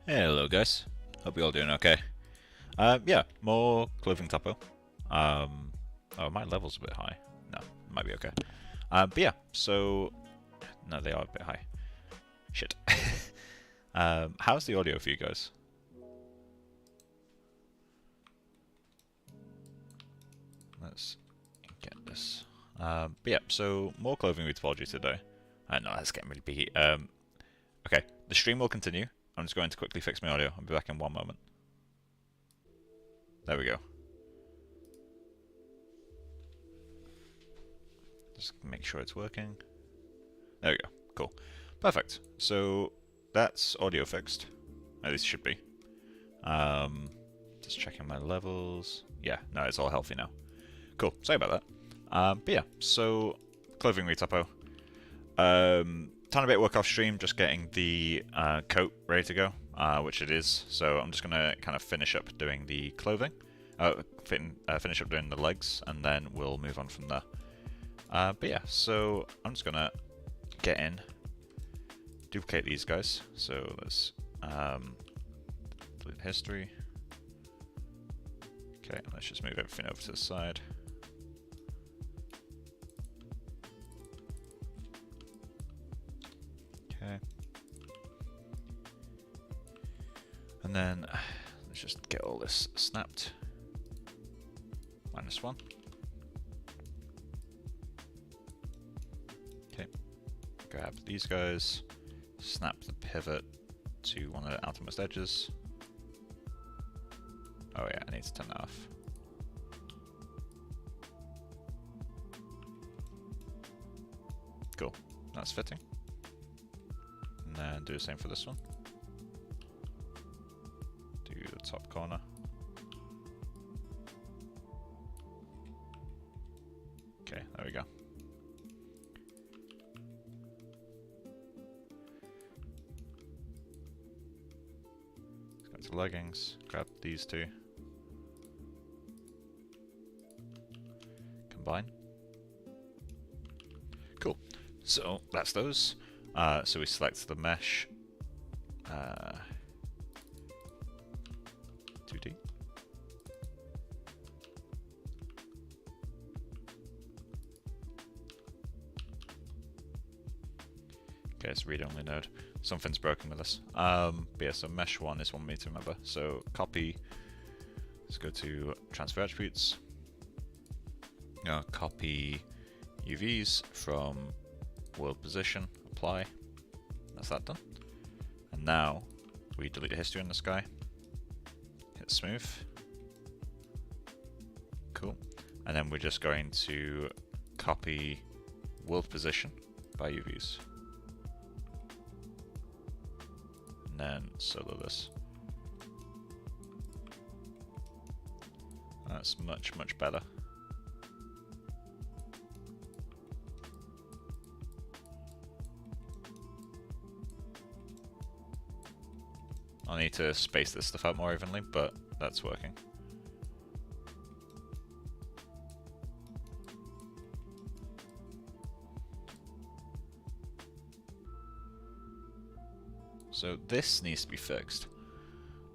Hello guys, hope you're all doing okay. Yeah, more clothing topo. Oh, my level's a bit high. No, it might be okay. But yeah, so no, they are a bit high. Shit. How's the audio for you guys? Let's get this. But yeah, so more clothing retopology today. I know that's getting really biggy. Okay, the stream will continue. I'm just going to quickly fix my audio. I'll be back in one moment. There we go. Just make sure it's working. There we go. Cool. Perfect. So that's audio fixed. At least it should be. Just checking my levels. Yeah, no, it's all healthy now. Cool. Sorry about that. But yeah, so clothing retopo. Ton of bit of work off stream, just getting the coat ready to go, which it is. So I'm just gonna kind of finish up doing the clothing, finish up doing the legs, and then we'll move on from there. But yeah, so I'm just gonna get in, duplicate these guys. So let's delete history. Okay, let's just move everything over to the side. Okay. And then let's just get all this snapped. -1. Okay. Grab these guys, snap the pivot to one of the outermost edges. Oh yeah, I need to turn that off. Cool, that's fitting. And then do the same for this one. Do the top corner. Okay, there we go. Let's go to leggings, grab these two. Combine. Cool. So that's those. So we select the mesh 2D. Okay, it's read-only node. Something's broken with this. But yeah, so mesh 1 is one we need to remember. So copy. Let's go to transfer attributes. Copy UVs from world position. Apply. That's that done. And now we delete the history in the sky. Hit smooth. Cool. And then we're just going to copy world position by UVs. And then solo this. That's much, much better. I'll need to space this stuff out more evenly, but that's working. So this needs to be fixed.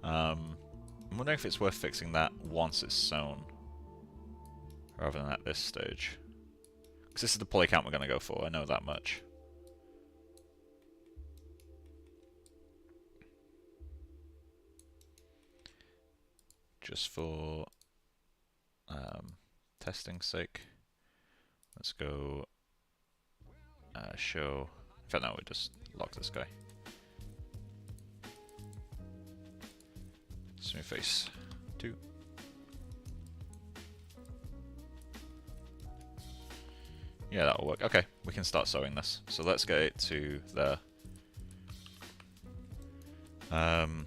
I'm wondering if it's worth fixing that once it's sewn, rather than at this stage. Because this is the poly count we're going to go for, I know that much. Just for testing's sake, let's go show. In fact, no, we'll just lock this guy. Smooth face 2. Yeah, that'll work. Okay, we can start sewing this. So let's get it to there. I'm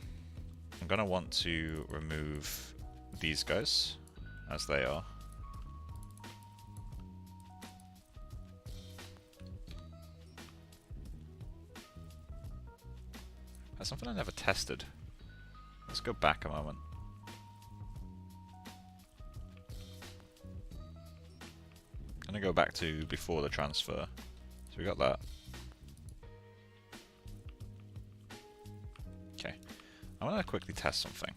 going to want to remove these guys as they are. That's something I never tested. Let's go back a moment. I'm going to go back to before the transfer. So we got that. Okay. I want to quickly test something.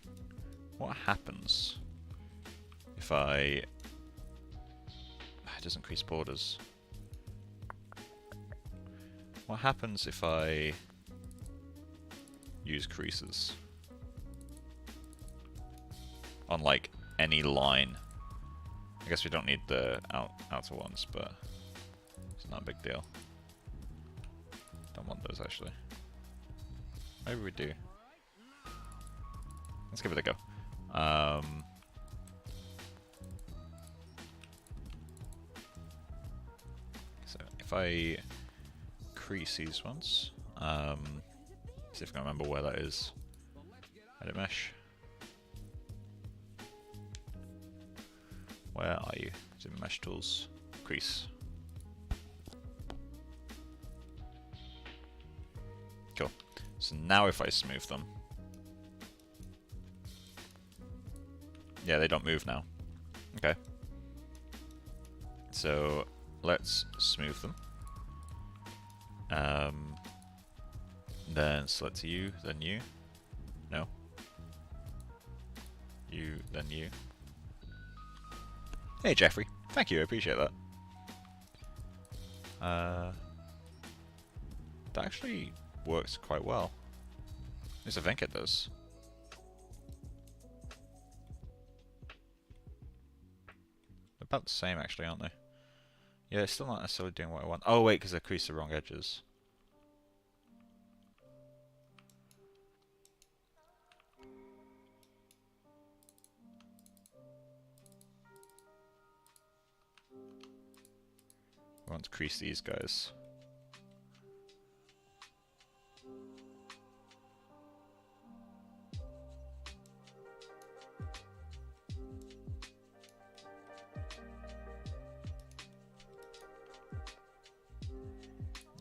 What happens if it doesn't increase borders. What happens if I use creases on like any line? I guess we don't need the outer ones, but it's not a big deal. Don't want those actually. Maybe we do. Let's give it a go. So if I crease these ones, see if I can remember where that is. Edit mesh. Where are you? It's in mesh tools. Crease. Cool. So now if I smooth them, yeah, they don't move now. Okay. So let's smooth them. Then select you, then you. No. You, then you. Hey Jeffrey, thank you, I appreciate that. That actually works quite well. At least I think it does. They're about the same actually, aren't they? Yeah, it's still not necessarily doing what I want. Oh wait, because I creased the wrong edges. I want to crease these guys.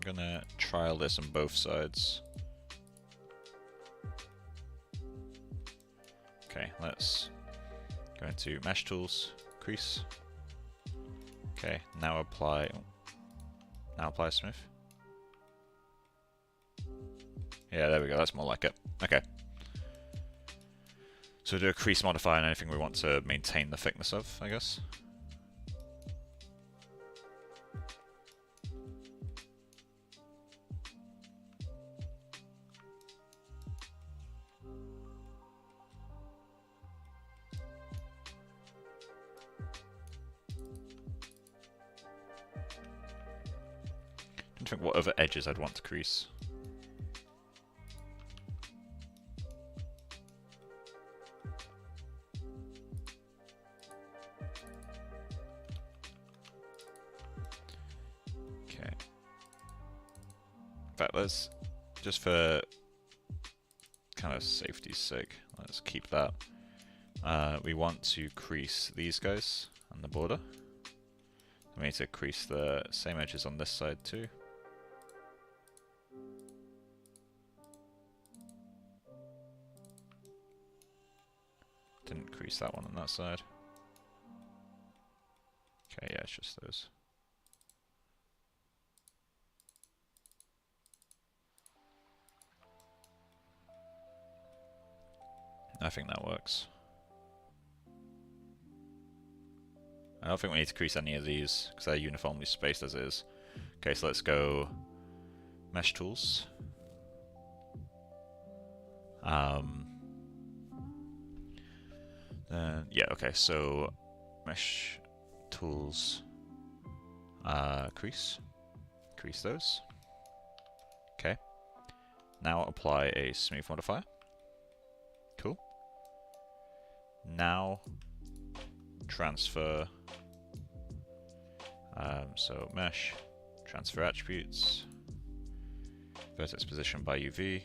I'm gonna trial this on both sides. Okay, let's go into mesh tools, crease. Okay, now apply smooth. Yeah, there we go, that's more like it. Okay. So do a crease modifier on anything we want to maintain the thickness of, I guess. I don't think what other edges I'd want to crease. Okay. In fact, let's, just for kind of safety's sake, let's keep that. We want to crease these guys on the border. We need to crease the same edges on this side too. Didn't crease that one on that side. Okay, yeah, it's just those. I think that works. I don't think we need to crease any of these because they're uniformly spaced as is. Okay, so let's go mesh tools. Yeah, okay, so mesh tools, crease those. Okay, now apply a smooth modifier. Cool. Now transfer, so mesh, transfer attributes, vertex position by UV.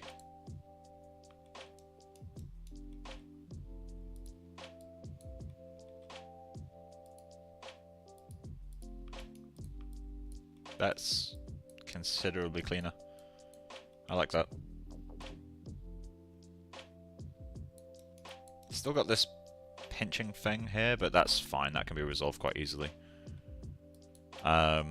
That's considerably cleaner. I like that. Still got this pinching thing here, but that's fine. That can be resolved quite easily. We're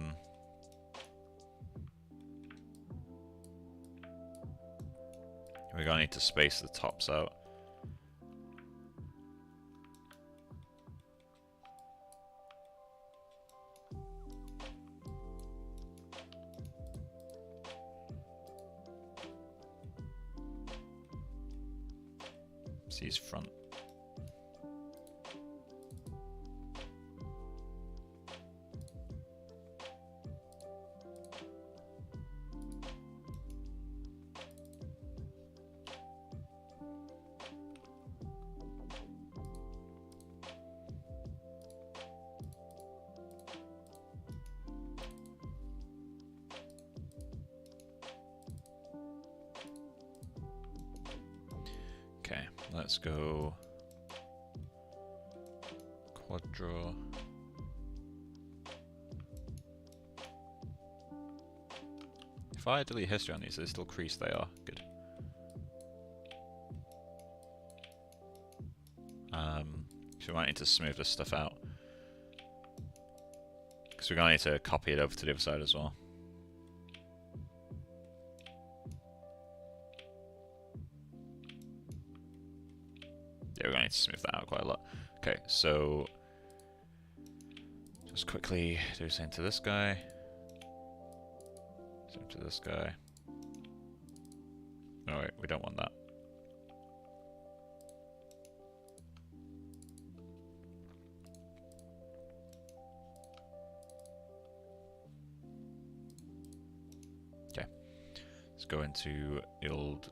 gonna need to space the tops out. C's front. Okay, let's go quad draw. If I delete history on these, they still crease, they are. Good. So we might need to smooth this stuff out. Because we're going to need to copy it over to the other side as well. Yeah, we're going to need to smooth that out quite a lot. Okay, so just quickly do the same to this guy. Same to this guy. Oh wait, we don't want that. Okay, let's go into the old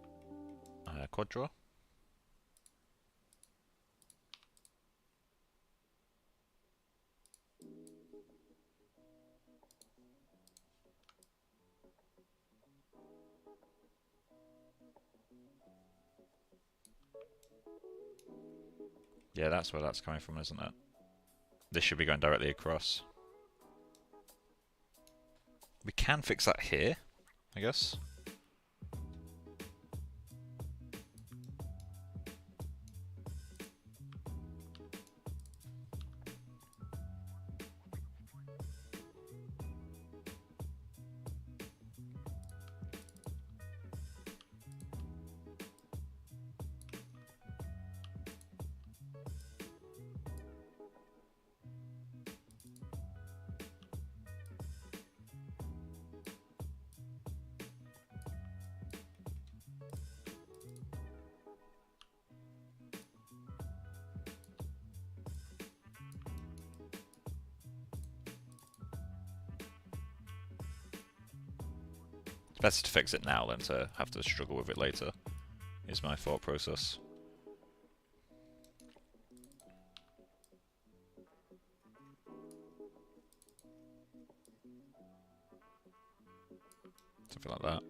quad draw. Yeah, that's where that's coming from, isn't it? This should be going directly across. We can fix that here, I guess. Better to fix it now than to have to struggle with it later, is my thought process. Something like that.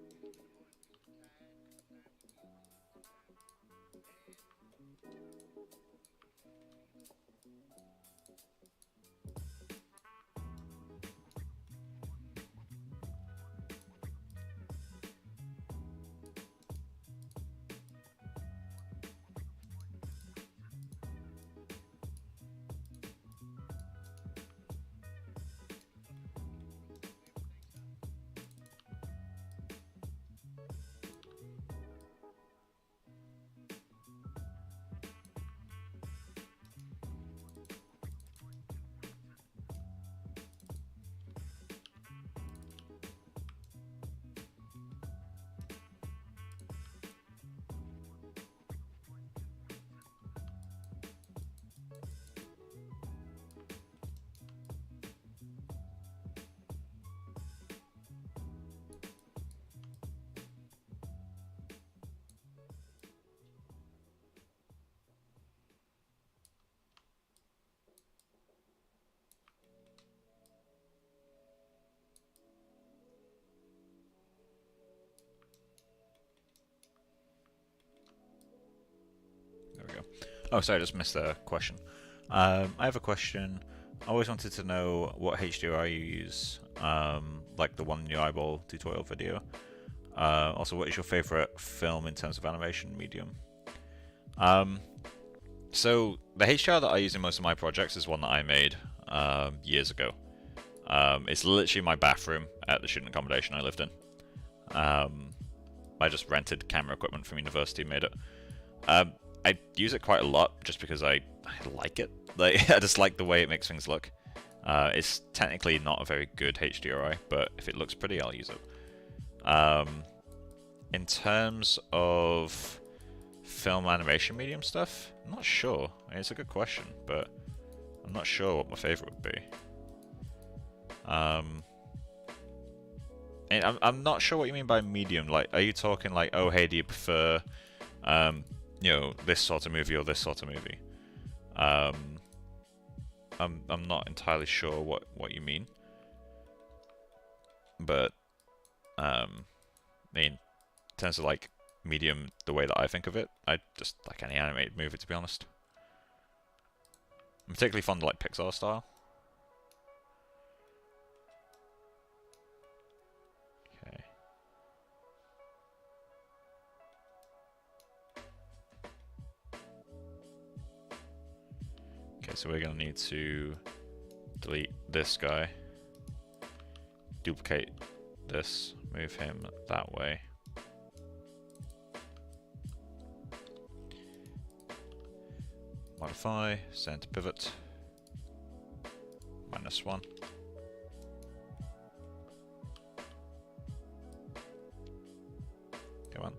There we go. Oh, sorry, I just missed a question. I have a question. I always wanted to know what HDRI you use, like the one in your eyeball tutorial video. Also, what is your favorite film in terms of animation medium? So the HDR that I use in most of my projects is one that I made years ago. It's literally my bathroom at the student accommodation I lived in. I just rented camera equipment from university and made it. I use it quite a lot just because I like it. Like, I just like the way it makes things look. It's technically not a very good HDRI, but if it looks pretty, I'll use it. In terms of film animation medium stuff? I'm not sure. I mean, it's a good question, but I'm not sure what my favorite would be. And I'm not sure what you mean by medium. Like, are you talking like, oh, hey, do you prefer, you know, this sort of movie or this sort of movie? I'm not entirely sure what you mean, but I mean, in terms of like medium, the way that I think of it, I just like any animated movie, to be honest. I'm particularly fond of like Pixar style. Okay. Okay, so we're gonna need to delete this guy, duplicate this, move him that way. Modify, center pivot, -1. Come on.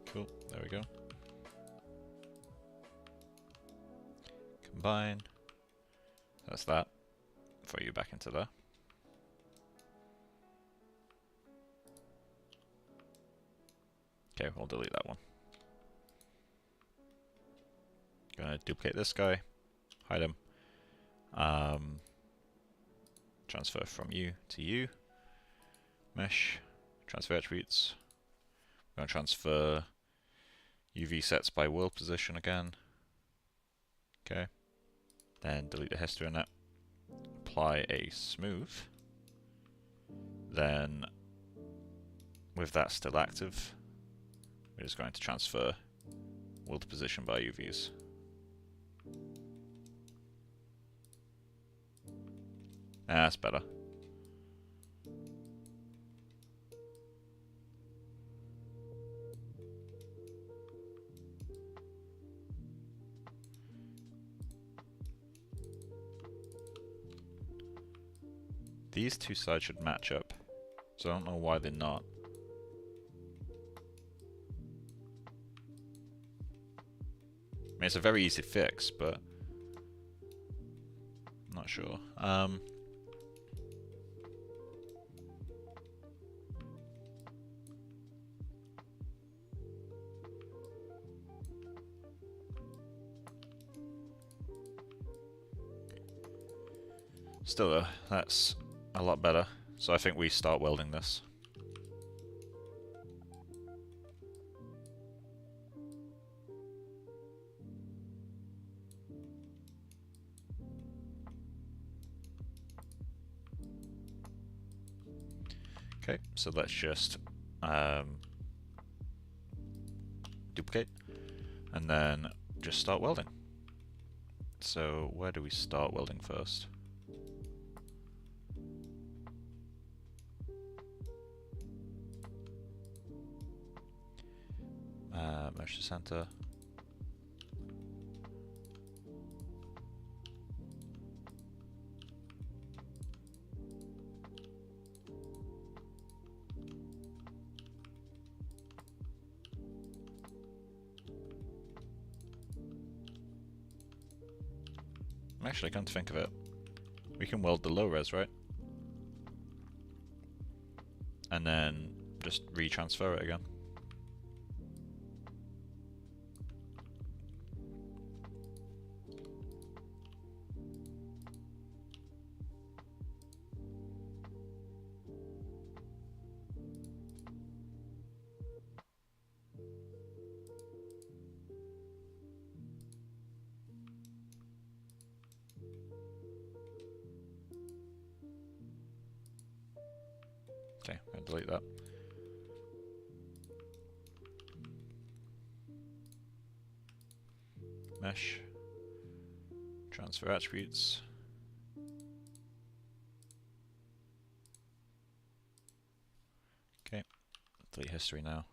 Cool, there we go. Combine. That's that. Throw you back into there. Okay, we'll delete that one. Gonna duplicate this guy, hide him. Transfer from you to you. Mesh, transfer attributes. We're gonna transfer UV sets by world position again. Okay. Then delete the history on it. Apply a smooth. Then, with that still active, we're just going to transfer world position by UVs. That's better. These two sides should match up, so I don't know why they're not. I mean, it's a very easy fix, but I'm not sure. Still though, that's a lot better. So I think we start welding this. Okay, so let's just duplicate and then just start welding. So where do we start welding first? Mesh to center. Actually, come to think of it, we can weld the low res, right? And then just retransfer it again. Okay, I'm going to delete that. Mesh, transfer attributes. Okay, delete history now.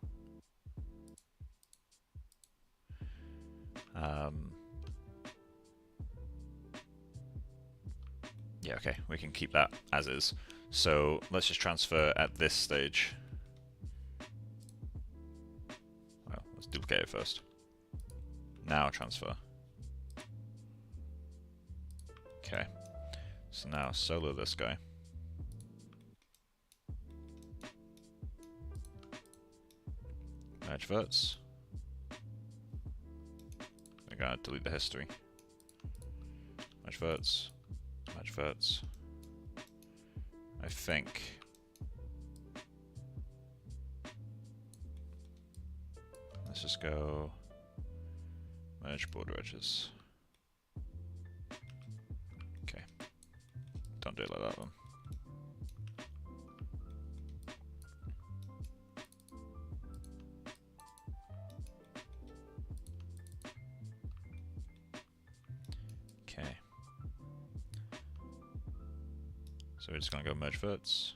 Yeah, okay, we can keep that as is. So let's just transfer at this stage. Well, let's duplicate it first. Now transfer. Okay, so now solo this guy. Merge verts. We're gonna delete the history. Merge verts. Merge verts. I think. Let's just go merge border edges. Okay. Don't do it like that then. Okay. So we're just gonna go merge verts.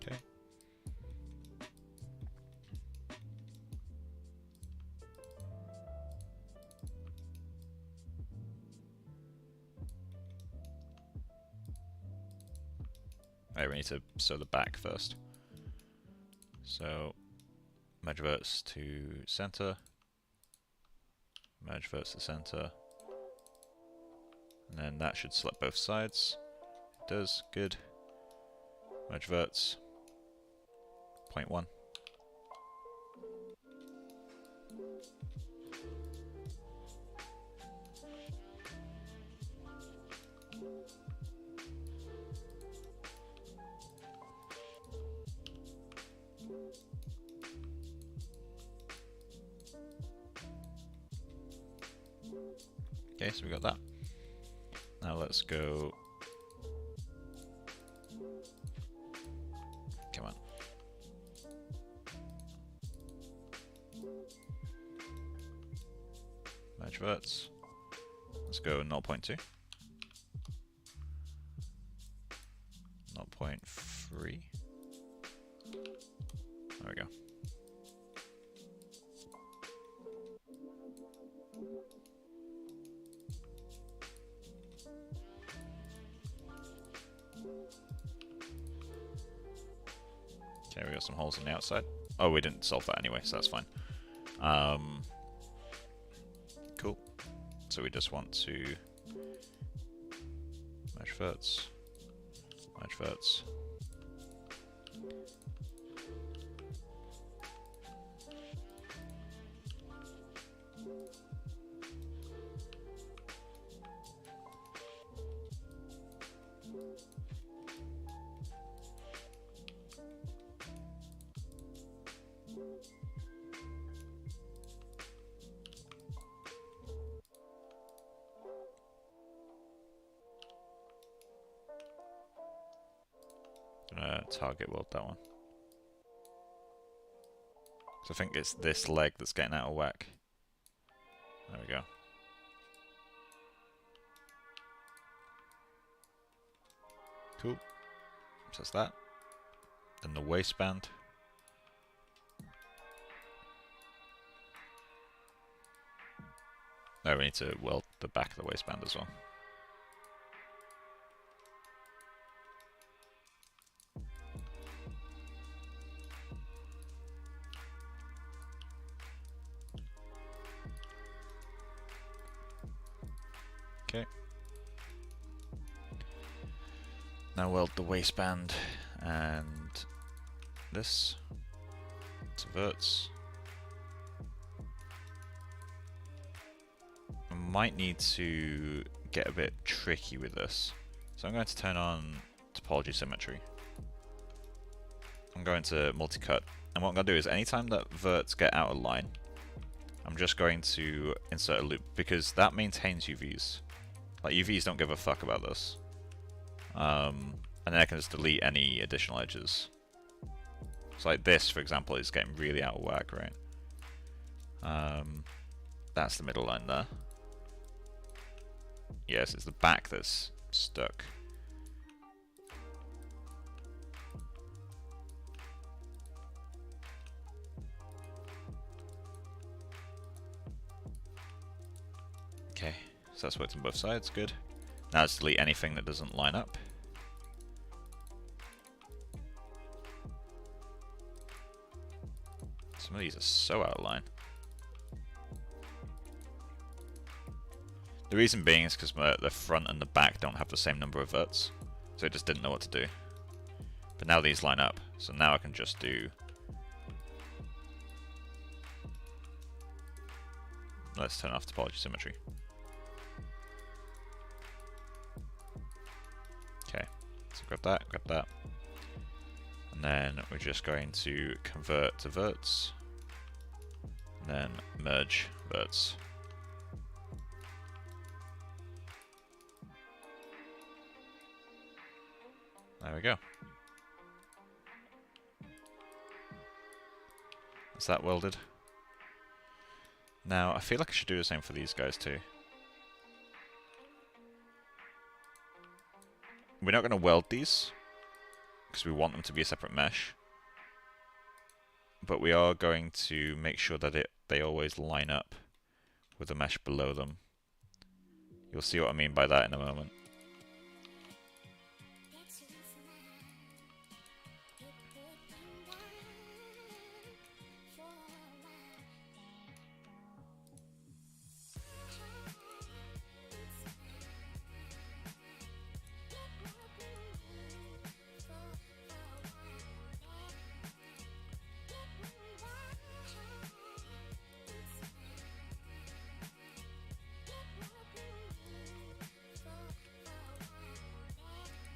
Okay. Right, we need to sew the back first. So merge verts to center, merge verts to center, and then that should select both sides. It does, good. Merge verts, 0.1. Okay, so we got that. Now let's go. Come on. Merge verts. Let's go 0.2. 0.3. There we go. Okay, we got some holes on the outside. Oh, we didn't solve that anyway, so that's fine. Cool. So we just want to merge verts, merge verts. Gonna target weld that one. So I think it's this leg that's getting out of whack. There we go. Cool. So that's that. Then the waistband. Oh, we need to weld the back of the waistband as well. Okay. Now weld the waistband and this to verts. I might need to get a bit tricky with this. So I'm going to turn on topology symmetry. I'm going to multi-cut. And what I'm going to do is anytime that verts get out of line, I'm just going to insert a loop because that maintains UVs. Like UVs don't give a fuck about this. And then I can just delete any additional edges. So like this, for example, is getting really out of whack, right? That's the middle line there. Yes, it's the back that's stuck. Okay, so that's worked on both sides, good. Now let's delete anything that doesn't line up. Some of these are so out of line. The reason being is because the front and the back don't have the same number of verts, so it just didn't know what to do. But now these line up, so now I can just do... Let's turn off topology symmetry. Okay, so grab that. And then we're just going to convert to verts, and then merge verts. There we go. Is that welded? Now, I feel like I should do the same for these guys too. We're not going to weld these, because we want them to be a separate mesh. But we are going to make sure that they always line up with the mesh below them. You'll see what I mean by that in a moment.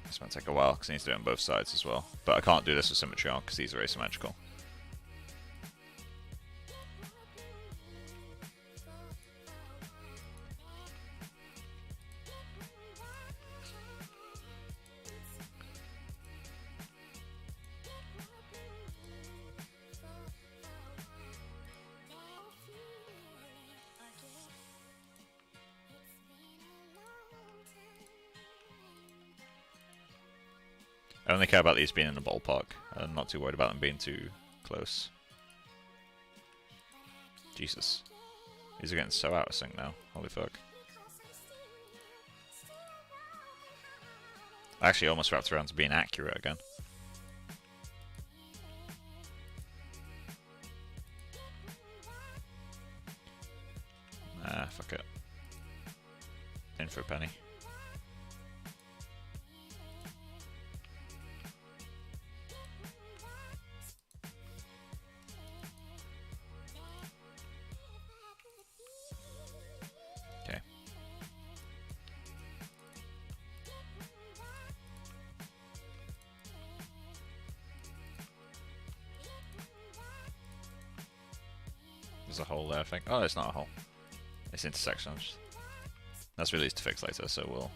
This might take a while because I need to do it on both sides as well. But I can't do this with symmetry on because these are asymmetrical. I only care about these being in the ballpark. I'm not too worried about them being too close. Jesus. These are getting so out of sync now. Holy fuck. I actually almost wrapped around to being accurate again. Ah, fuck it. In for a penny. There's a hole there, I think. Oh, it's not a hole. It's intersections. That's really easy to fix later, so we'll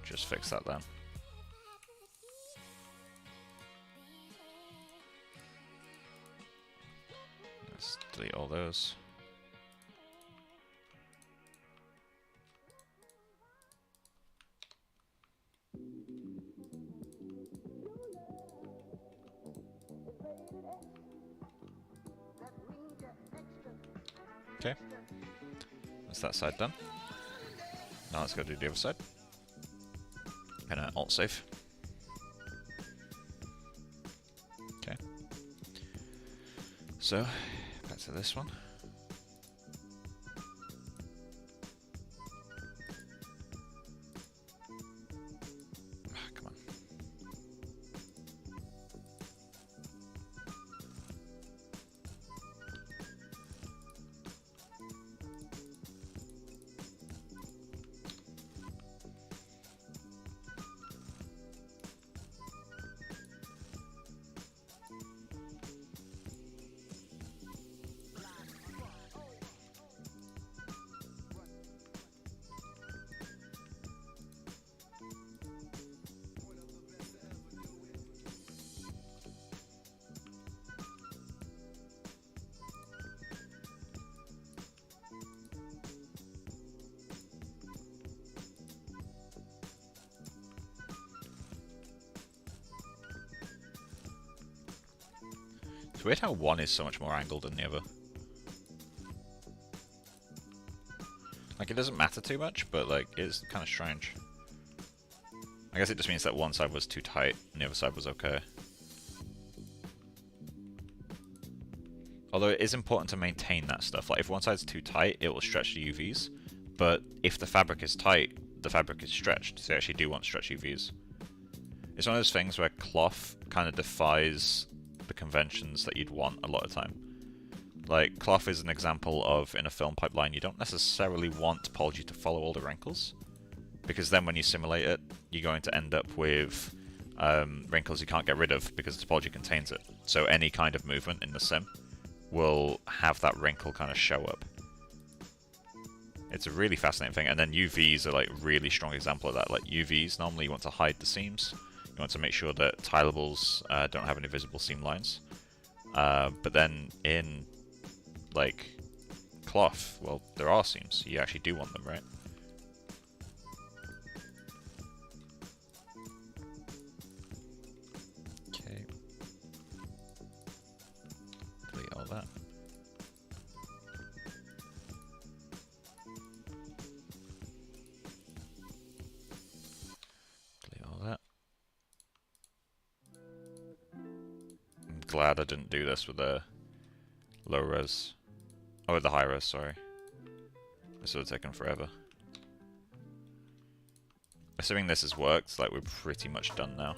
just fix that then. Let's delete all those. Okay, that's that side done. Now let's go do the other side. And alt save. Okay. So, back to this one. Come on. It's weird how one is so much more angled than the other. Like, it doesn't matter too much, but, like, it's kind of strange. I guess it just means that one side was too tight and the other side was okay. Although it is important to maintain that stuff. Like, if one side's too tight, it will stretch the UVs. But if the fabric is tight, the fabric is stretched. So you actually do want stretch UVs. It's one of those things where cloth kind of defies the conventions that you'd want a lot of time. Like, cloth is an example of, in a film pipeline, you don't necessarily want topology to follow all the wrinkles, because then when you simulate it, you're going to end up with wrinkles you can't get rid of because topology contains it. So any kind of movement in the sim will have that wrinkle kind of show up. It's a really fascinating thing, and then UVs are like a really strong example of that. Like, UVs, normally you want to hide the seams, you want to make sure that tilables don't have any visible seam lines. But then in like cloth, well, there are seams, so you actually do want them, right? Okay. Delete all that. Delete all that. I'm glad I didn't do this with the low res. Oh, the high res, sorry. This would have taken forever. Assuming this has worked, like, we're pretty much done now.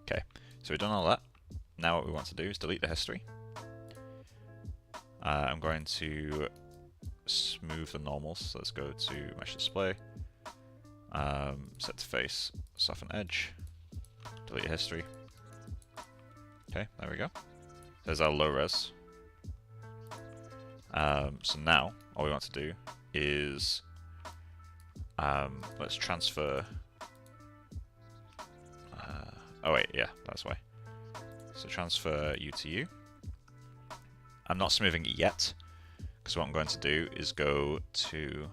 Okay, so we've done all that. Now what we want to do is delete the history. I'm going to smooth the normals, so let's go to mesh display. Set to face, soften edge. Delete history. Okay, there we go. There's our low res. So now, all we want to do is let's transfer. Oh wait, yeah, that's why. So transfer U to U. I'm not smoothing it yet, because what I'm going to do is go to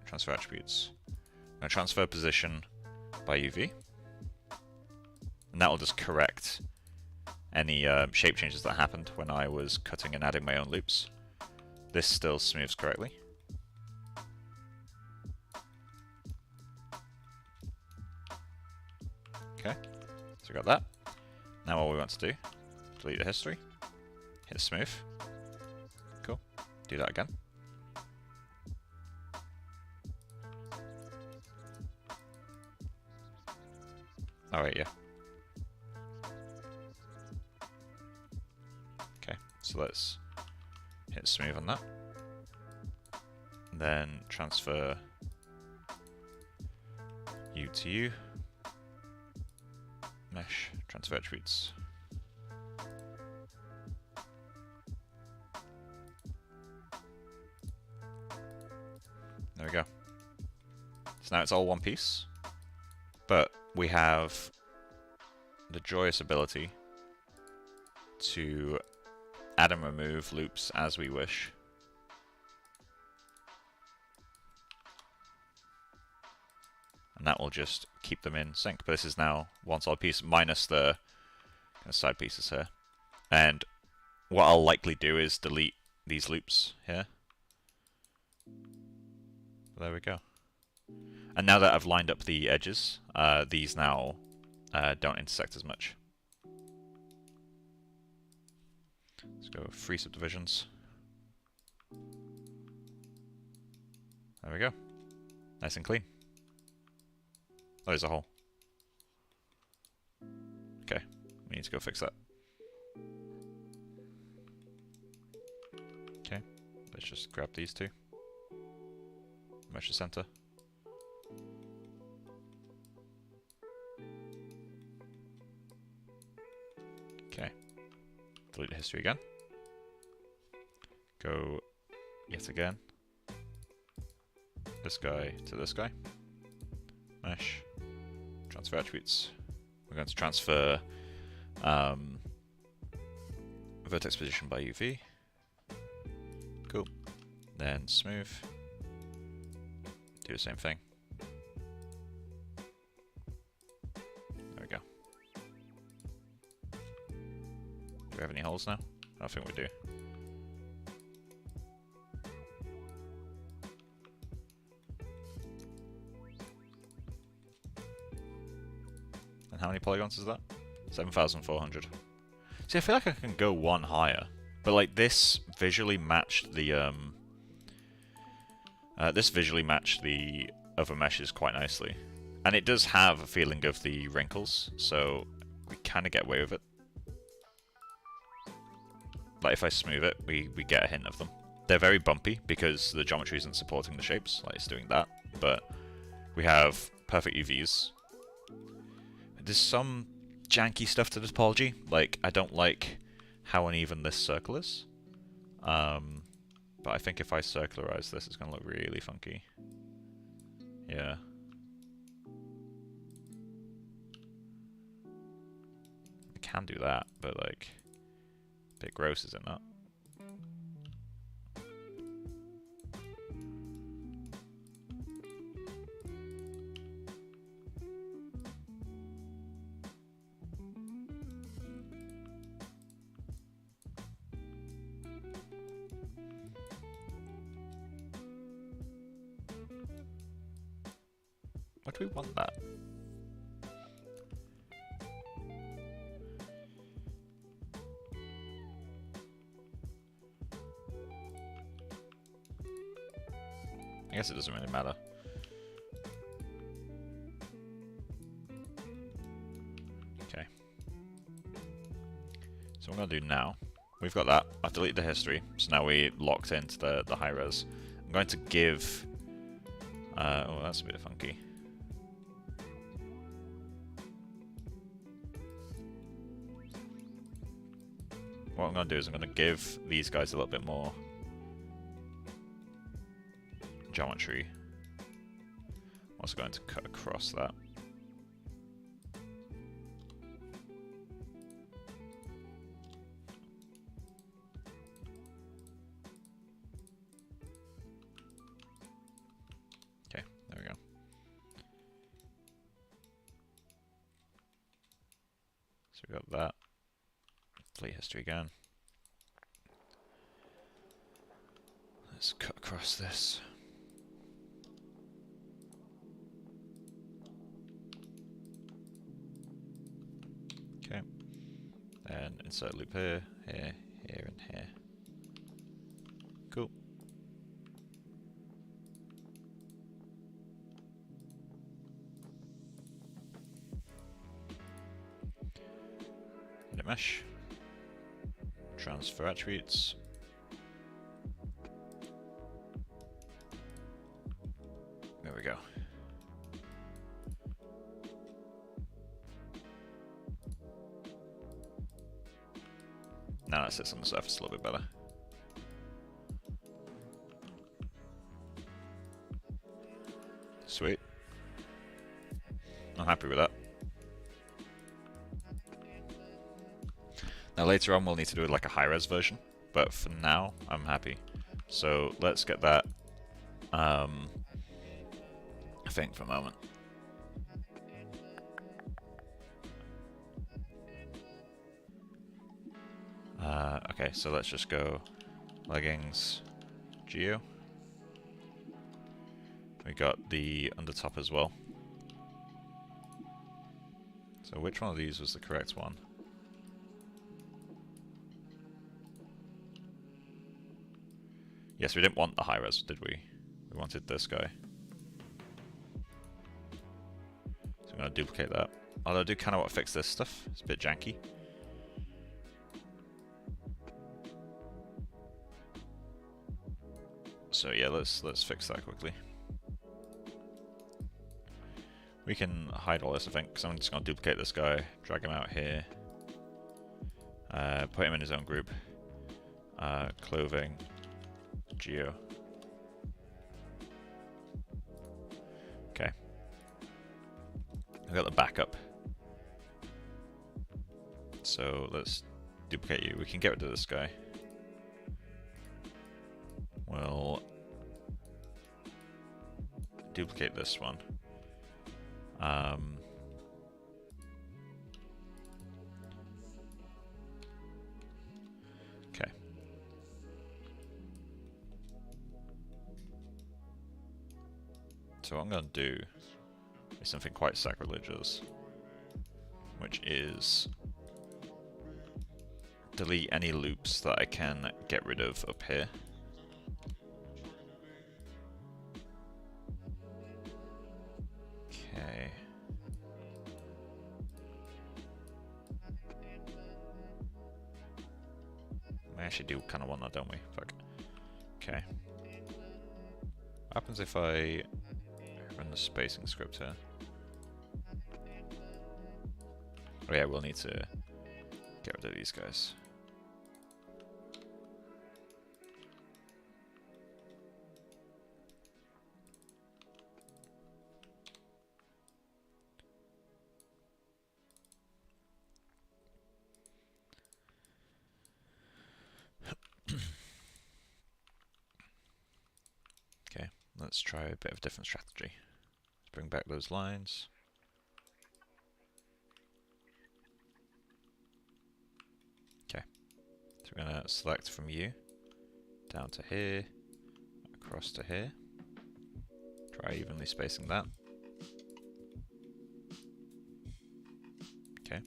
transfer attributes. I'm going to transfer position by UV. And that will just correct any shape changes that happened when I was cutting and adding my own loops. This still smooths correctly. Okay, so we got that. Now all we want to do, delete the history, hit smooth. Cool, do that again. Oh wait, yeah. Okay, so let's hit smooth on that. Then transfer U to U. Mesh, transfer attributes. There we go. So now it's all one piece, but we have the joyous ability to add and remove loops as we wish. And that will just keep them in sync. But this is now one solid piece minus the kind of side pieces here. And what I'll likely do is delete these loops here. There we go. And now that I've lined up the edges, these now don't intersect as much. Let's go 3 subdivisions. There we go. Nice and clean. Oh, there's a hole. Okay, we need to go fix that. Okay, let's just grab these two. Mesh the center. Okay, delete the history again. Go yet again. This guy to this guy. Mesh. Transfer attributes. We're going to transfer vertex position by UV. Cool. Then smooth. Do the same thing. we have any holes now? I think we do. And how many polygons is that? 7,400. See, I feel like I can go one higher, but like this visually matched the other meshes quite nicely, and it does have a feeling of the wrinkles, so we kind of get away with it. Like if I smooth it, we get a hint of them. They're very bumpy because the geometry isn't supporting the shapes, like it's doing that, but we have perfect UVs. There's some janky stuff to this topology, like I don't like how uneven this circle is. But I think if I circularize this, it's going to look really funky. Yeah. I can do that, but like, a bit gross, is it not? Why do we want that? I guess it doesn't really matter. Okay. So what I'm going to do now, we've got that. I've deleted the history, so now we locked into the high res. I'm going to give... oh, that's a bit funky. What I'm going to do is I'm going to give these guys a little bit more geometry. I'm also going to cut across that. Okay, there we go. So we got that. Delete history again. Let's cut across this. Okay. And insert loop here, here, here, and here. Cool. Edit mesh. Transfer attributes. There we go. Now that sits on the surface a little bit better. Sweet. I'm happy with that. Now later on we'll need to do like a high-res version, but for now I'm happy. So let's get that, I think, for a moment. Okay, so let's just go Leggings, Geo. We got the undertop as well. So which one of these was the correct one? Yes, we didn't want the high res, did we? We wanted this guy. So I'm going to duplicate that. Although I do kind of want to fix this stuff. It's a bit janky. So yeah, let's fix that quickly. We can hide all this, I think, because I'm just going to duplicate this guy, drag him out here, put him in his own group, clothing, geo. Okay. I've got the backup. So let's duplicate you. We can get rid of this guy. We'll duplicate this one. So what I'm going to do is something quite sacrilegious, which is delete any loops that I can get rid of up here. Okay. We actually do kind of want that, don't we? Fuck. Okay. What happens if I run the spacing script here? Oh yeah, we'll need to get rid of these guys. Okay, let's try a bit of a different strategy. Let's bring back those lines. Okay, so we're going to select from you, down to here, across to here. Try evenly spacing that. Okay,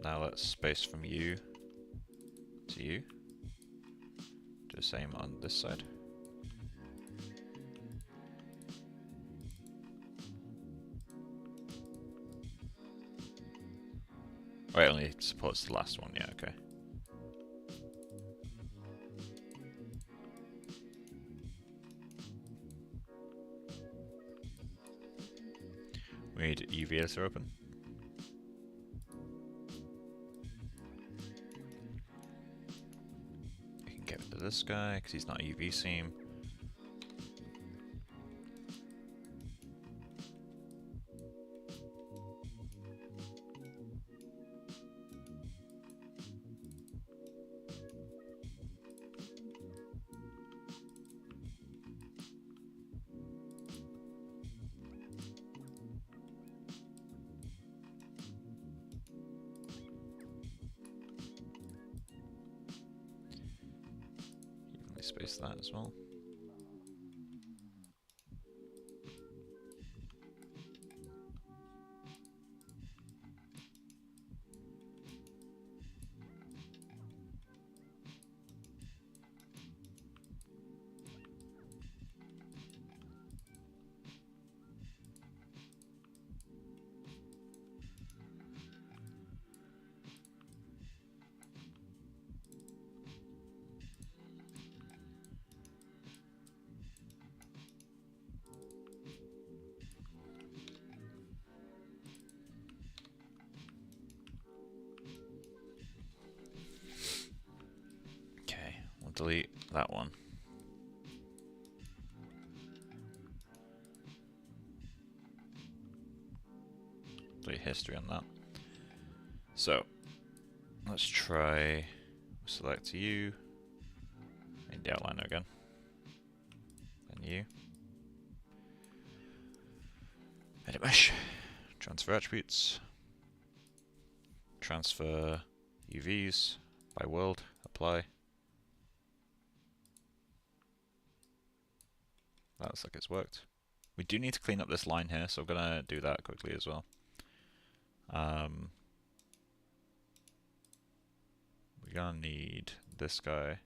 now let's space from you to you. Do the same on this side. Oh, it only supports the last one, yeah, okay. We need UV editor open. We can get rid of this guy because he's not a UV seam. Space that as well. We'll delete that one. Delete history on that. So let's try select you, and the outliner again, and you. Edit mesh, transfer attributes, transfer UVs by world, apply. That looks like it's worked. We do need to clean up this line here, so I'm gonna do that quickly as well. We're gonna need this guy.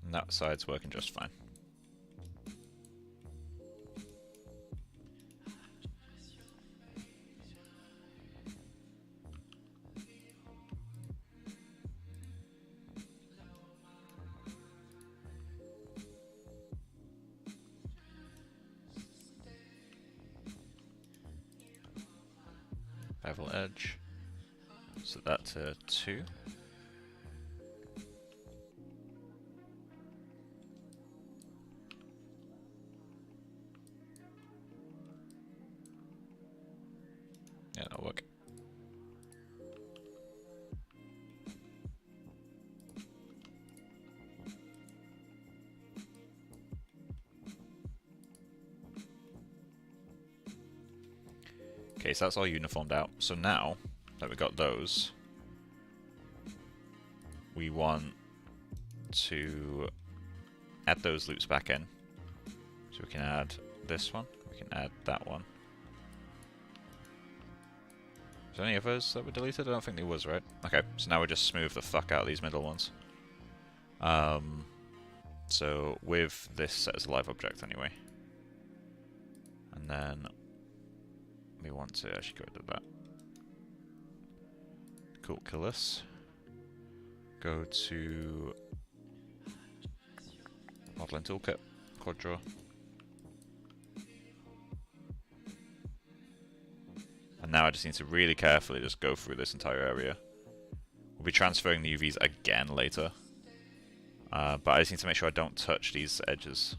And that side's working just fine. Bevel edge. Set that to 2. Yeah, that'll work. Okay, so that's all uniformed out. So now that we got those, we want to add those loops back in. So we can add this one, we can add that one. Is there any others that were deleted? I don't think there was, right? Okay, so now we just smooth the fuck out of these middle ones. So with this set as a live object anyway. And then we want to actually go rid of that. Cool, kill this. Go to modeling toolkit, quad draw. And now I just need to really carefully just go through this entire area. We'll be transferring the UVs again later. But I just need to make sure I don't touch these edges.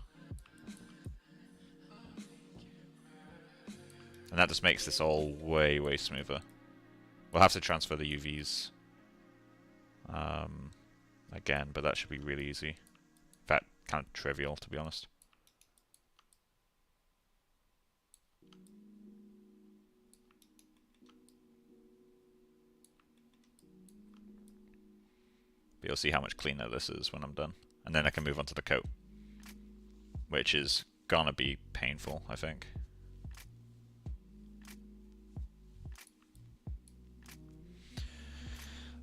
And that just makes this all way, way smoother. We'll have to transfer the UVs again, but that should be really easy. In fact, kind of trivial, to be honest. But you'll see how much cleaner this is when I'm done. And then I can move on to the coat, which is gonna be painful, I think.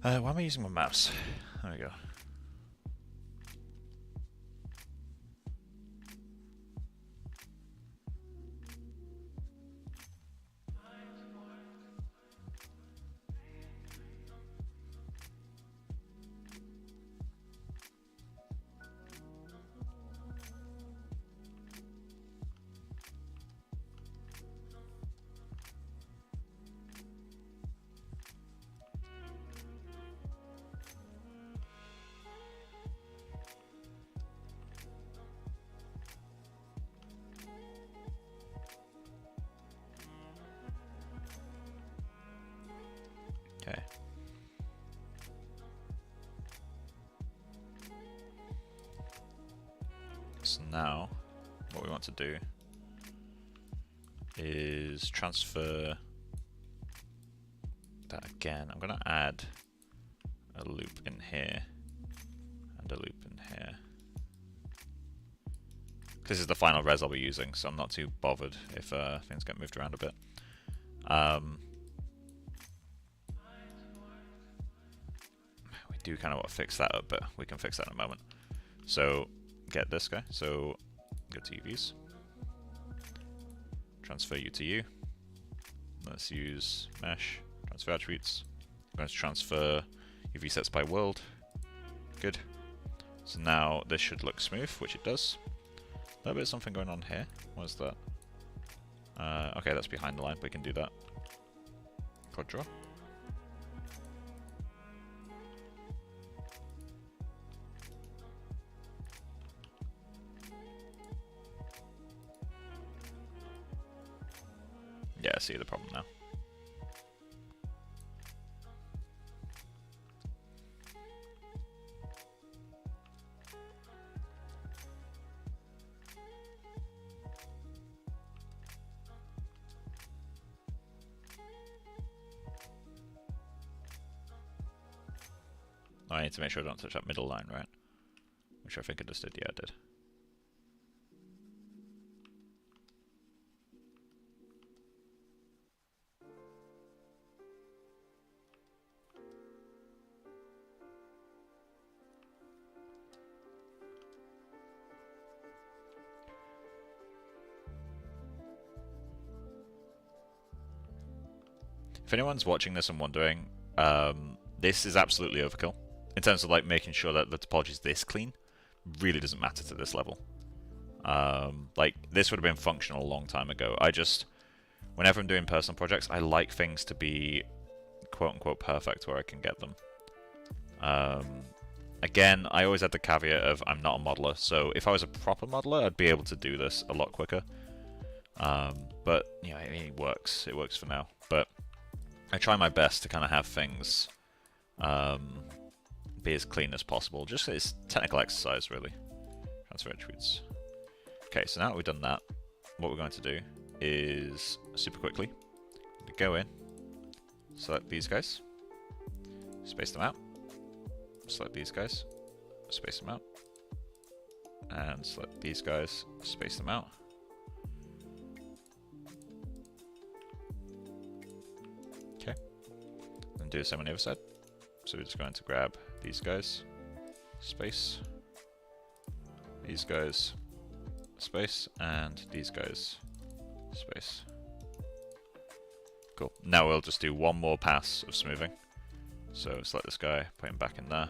Why am I using my mouse? There we go. Okay. So now, what we want to do is transfer that again. I'm going to add a loop in here and a loop in here. This is the final res I'll be using, so I'm not too bothered if things get moved around a bit. We do kind of want to fix that up, but we can fix that in a moment. So get this guy. So go to UVs, transfer U to U. Let's use mesh, transfer attributes. I'm going to transfer UV sets by world. Good. So now this should look smooth, which it does. A little bit of something going on here. What is that? Okay, that's behind the line, but we can do that. Quad draw. Yeah, I see the problem now. I need to make sure I don't touch that middle line, right? Which I think I just did. Yeah, I did. If anyone's watching this and wondering, this is absolutely overkill. In terms of like making sure that the topology is this clean, really doesn't matter to this level. Like this would have been functional a long time ago. Whenever I'm doing personal projects, I like things to be quote-unquote perfect where I can get them. Again, I always had the caveat of I'm not a modeler, so if I was a proper modeler, I'd be able to do this a lot quicker. But, you know, it works. It works for now. But I try my best to kind of have things be as clean as possible. Just it's technical exercise, really. Transfer attributes. Okay, so now that we've done that, what we're going to do is super quickly go in, select these guys, space them out, select these guys, space them out, and select these guys, space them out. Okay, and do the same on the other side. So we're just going to grab these guys, space, these guys, space, and these guys, space. Cool. Now we'll just do one more pass of smoothing. So select this guy, put him back in there.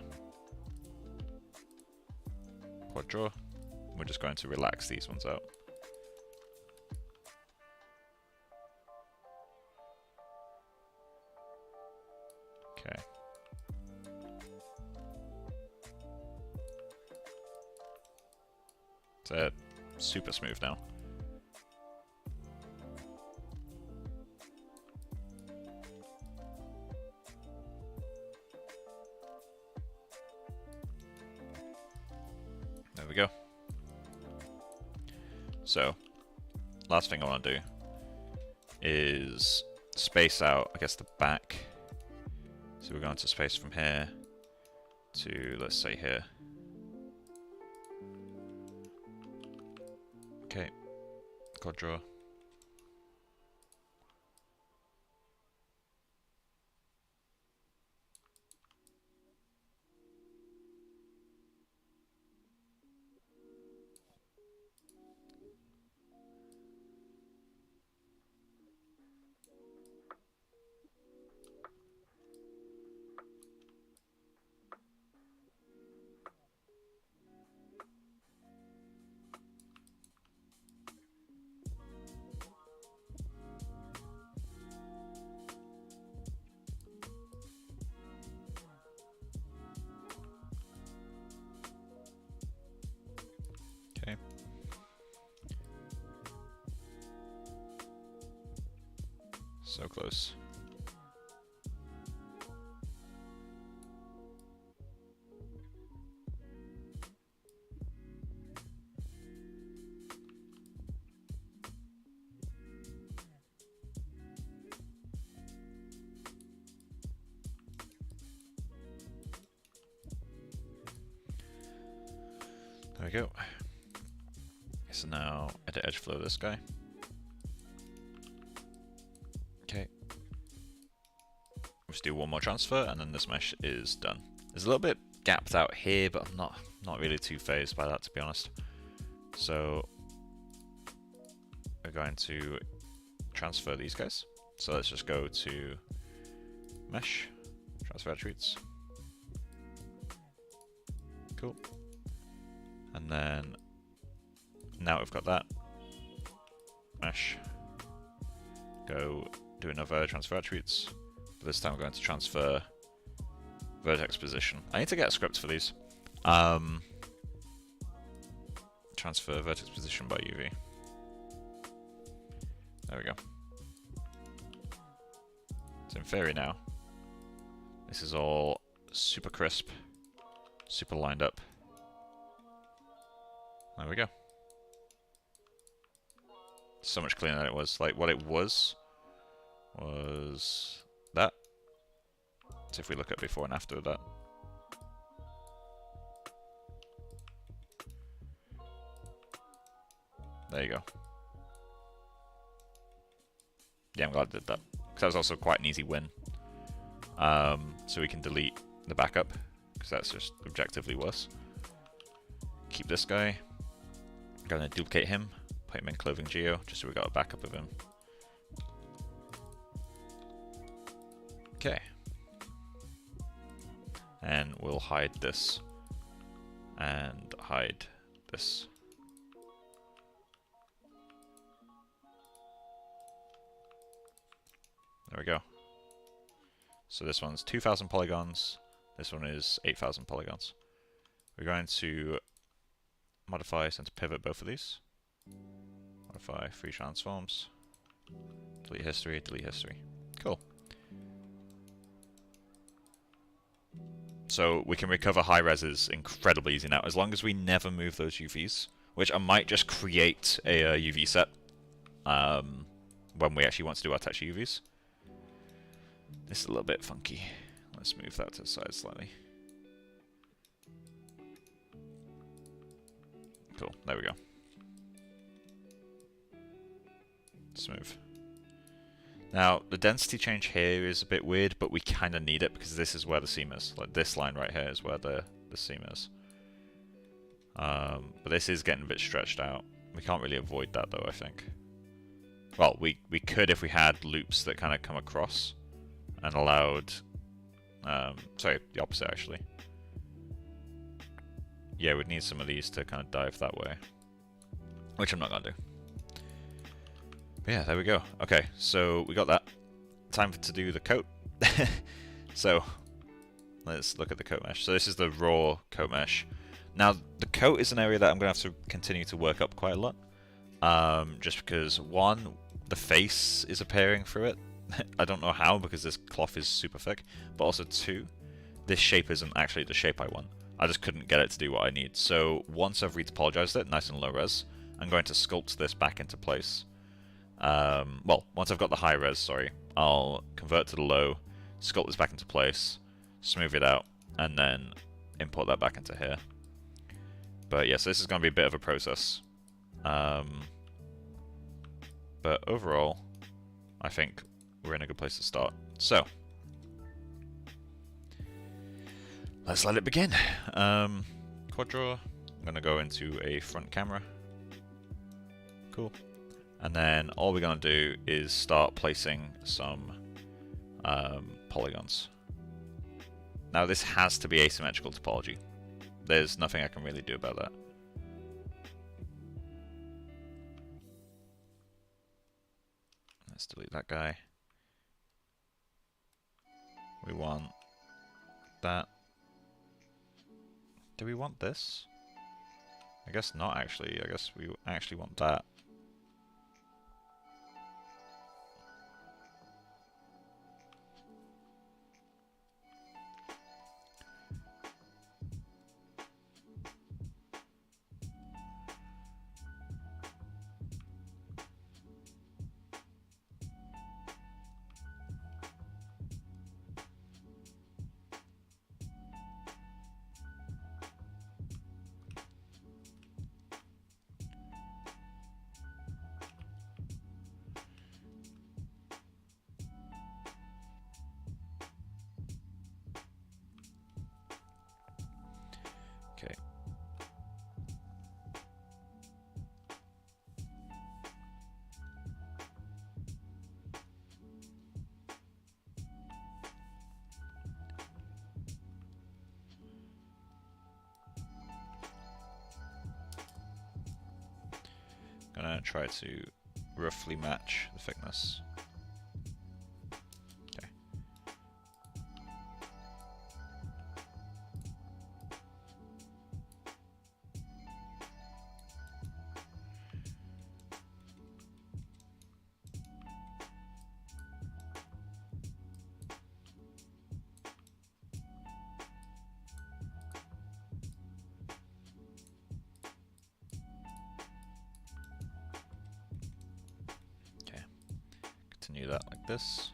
Quad draw. We're just going to relax these ones out. Okay. So super smooth now. There we go. So, last thing I want to do is space out, I guess, the back. So we're going to space from here to, let's say, here. Okay, quad draw. Okay. So close. There we go. So now edit edge flow this guy. Okay. Let's do one more transfer and then this mesh is done. It's a little bit gapped out here, but I'm not really too phased by that, to be honest. So we're going to transfer these guys. So let's just go to mesh, transfer attributes. Cool. And then now we've got that, mesh, go do another transfer attributes. But this time we're going to transfer vertex position. I need to get a script for these. Transfer vertex position by UV. There we go. So in theory now, this is all super crisp, super lined up. There we go. So much cleaner than it was. Like what it was that. So if we look at before and after that. There you go. Yeah, I'm glad I did that. Because that was also quite an easy win. So we can delete the backup, because that's just objectively worse. Keep this guy. I'm going to duplicate him, put him in clothing geo, just so we got a backup of him. Okay. And we'll hide this. And hide this. There we go. So this one's 2,000 polygons. This one is 8,000 polygons. We're going to modify center pivot both of these. Modify free transforms. Delete history, delete history. Cool. So we can recover high reses incredibly easy now, as long as we never move those UVs, which I might just create a UV set when we actually want to do our texture UVs. This is a little bit funky. Let's move that to the side slightly. Cool, there we go. Smooth. Now, the density change here is a bit weird, but we kind of need it because this is where the seam is. Like, this line right here is where the seam is. But this is getting a bit stretched out. We can't really avoid that, though, I think. Well, we could if we had loops that kind of come across and allowed... sorry, the opposite, actually. Yeah, we'd need some of these to kind of dive that way. Which I'm not going to do. But yeah, there we go. Okay, so we got that. Time to do the coat. So, let's look at the coat mesh. So this is the raw coat mesh. Now, the coat is an area that I'm going to have to continue to work up quite a lot. Just because, one, the face is appearing through it. I don't know how, because this cloth is super thick. But also, two, this shape isn't actually the shape I want. I just couldn't get it to do what I need. So once I've retopologized it, nice and low res, I'm going to sculpt this back into place. Well, once I've got the high res, sorry, I'll convert to the low, sculpt this back into place, smooth it out, and then import that back into here. But yeah, so this is going to be a bit of a process. But overall, I think we're in a good place to start. So, let's let it begin. Quad draw. I'm going to go into a front camera. Cool. And then all we're going to do is start placing some polygons. Now this has to be asymmetrical topology. There's nothing I can really do about that. Let's delete that guy. We want that. Do we want this? I guess not, actually. I guess we actually want that. Okay. Gonna try to roughly match the thickness. Okay. Continue that like this.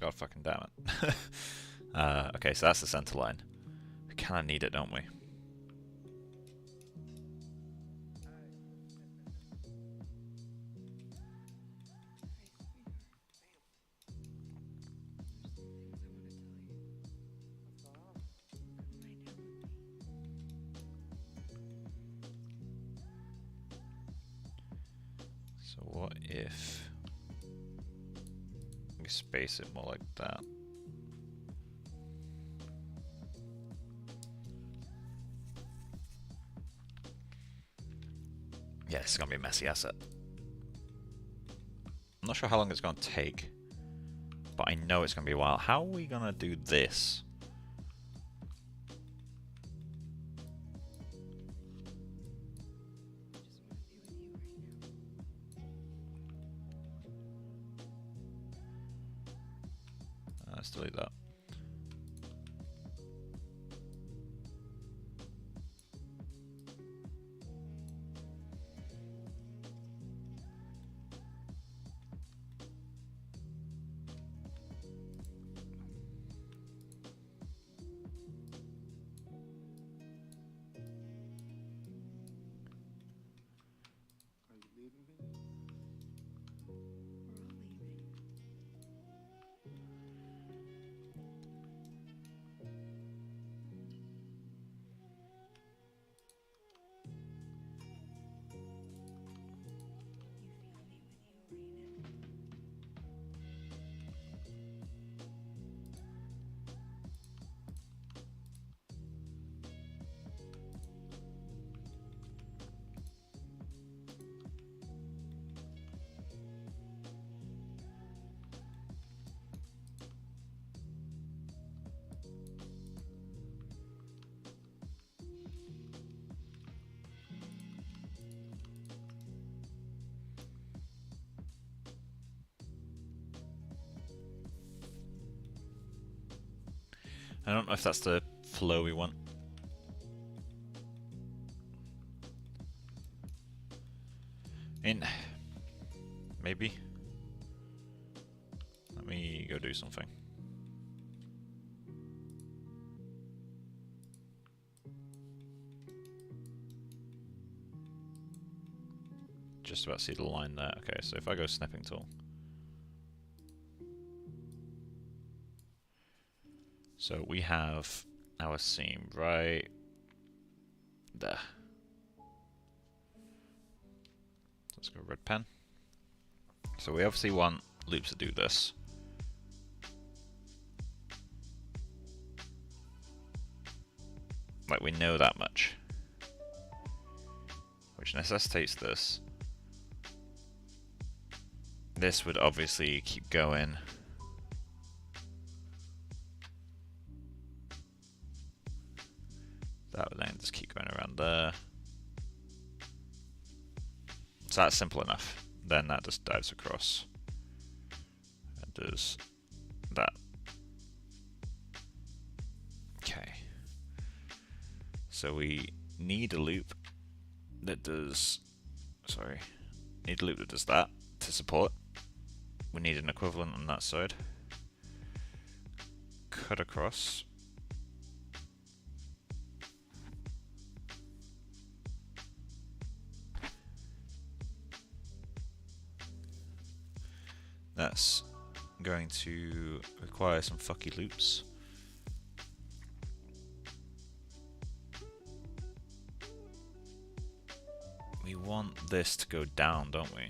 God fucking damn it. Okay, so that's the center line. We kind of need it, don't we? So what if we space it more like that? Yeah, this is going to be a messy asset. I'm not sure how long it's going to take, but I know it's going to be a while. How are we going to do this? Let's delete that. I don't know if that's the flow we want. Maybe. Let me go do something. Just about to see the line there. Okay, so if I go snipping tool. So we have our seam right there. Let's go red pen. So we obviously want loops to do this. Like, we know that much. Which necessitates this. This would obviously keep going. That would then just keep going around there. So that's simple enough. Then that just dives across and does that. Okay. So we need a loop that does, need a loop that does that to support. We need an equivalent on that side. Cut across. That's going to require some fucky loops. We want this to go down, don't we?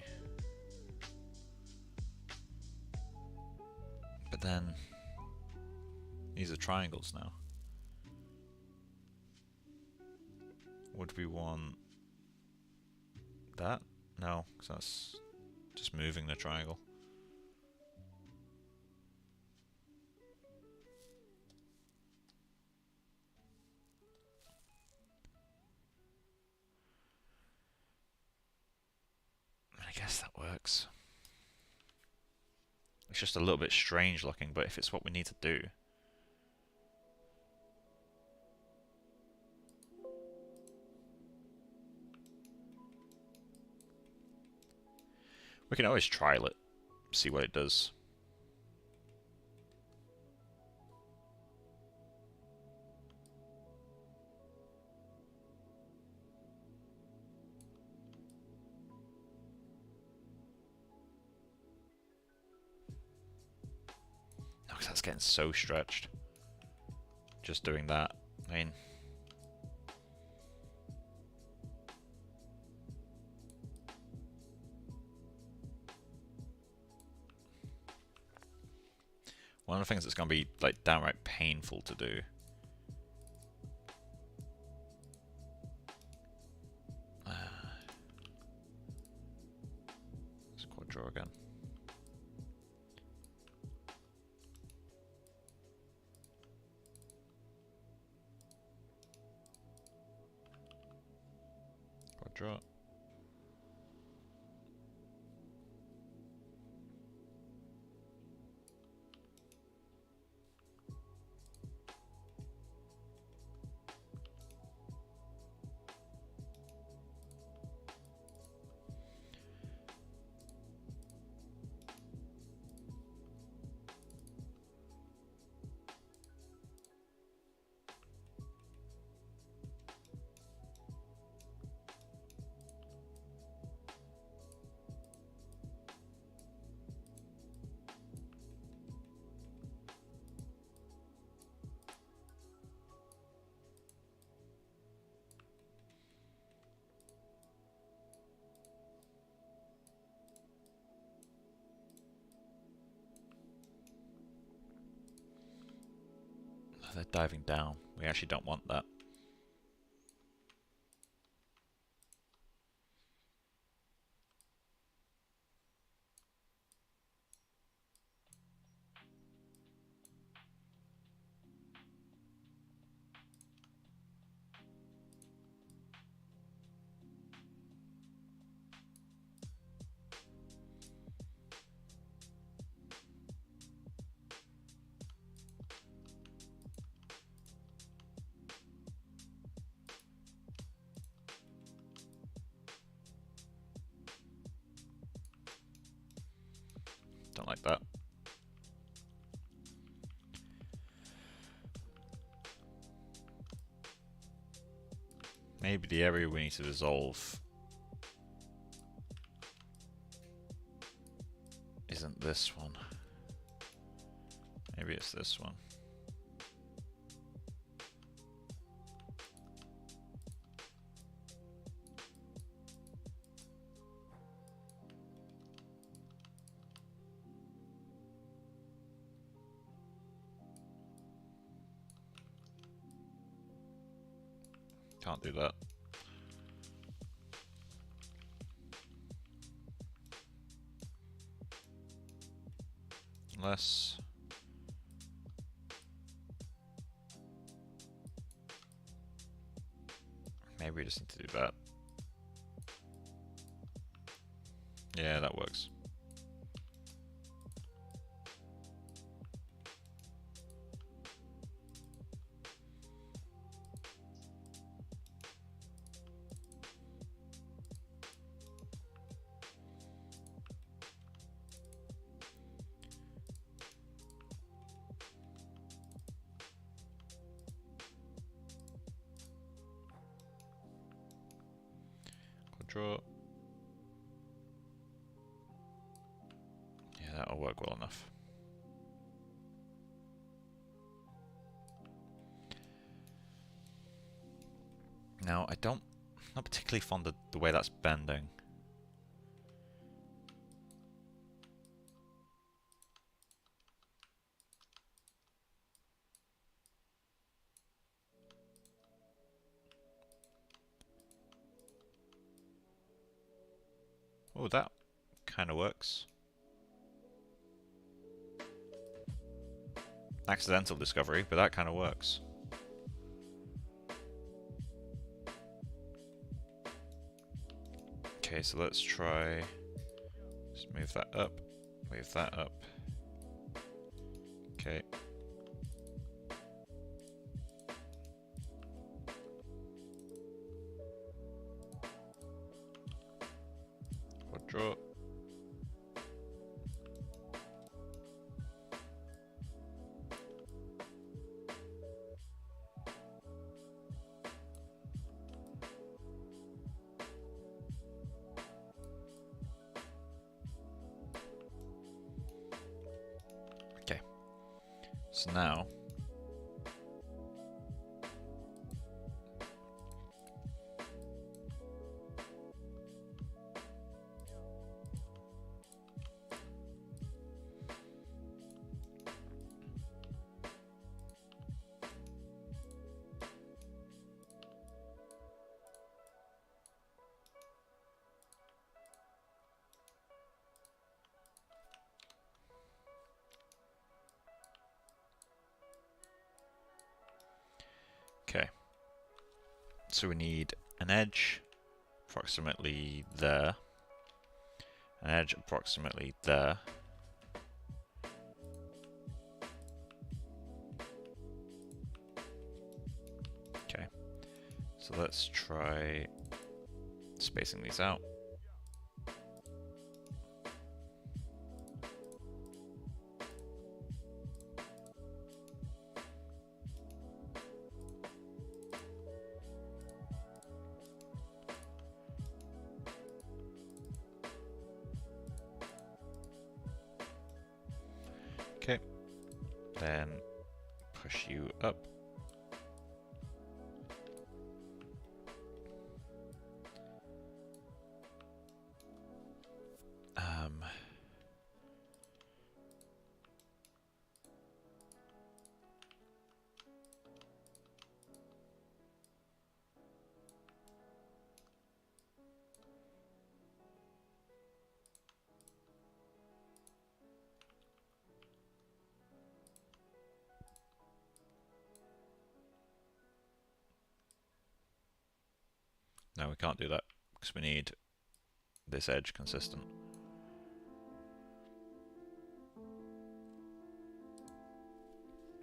But then these are triangles now. Would we want that? No, because that's just moving the triangle. I guess that works. It's just a little bit strange looking, but if it's what we need to do. We can always trial it, see what it does. getting so stretched. Just doing that. I mean, one of the things that's going to be like downright painful to do. Let's quad draw again. Quad draw. They're diving down. We actually don't want that. Don't like that. Maybe the area we need to dissolve isn't this one. Maybe it's this one. Can't do that. Unless maybe we just need to do that. Yeah, that works. Draw. Yeah, that'll work well enough. Now, not particularly fond of the way that's bending. Oh, that kind of works. Accidental discovery, but that kind of works. Okay, so let's try. Just move that up. Move that up. Okay. Draw. Okay. So now okay. So we need an edge approximately there, an edge approximately there. Okay, so let's try spacing these out. Okay, then push you up. No, we can't do that because we need this edge consistent.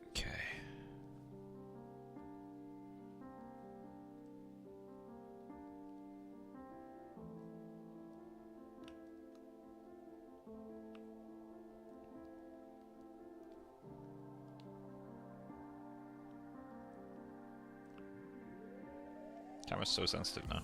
Okay. Camera's so sensitive now.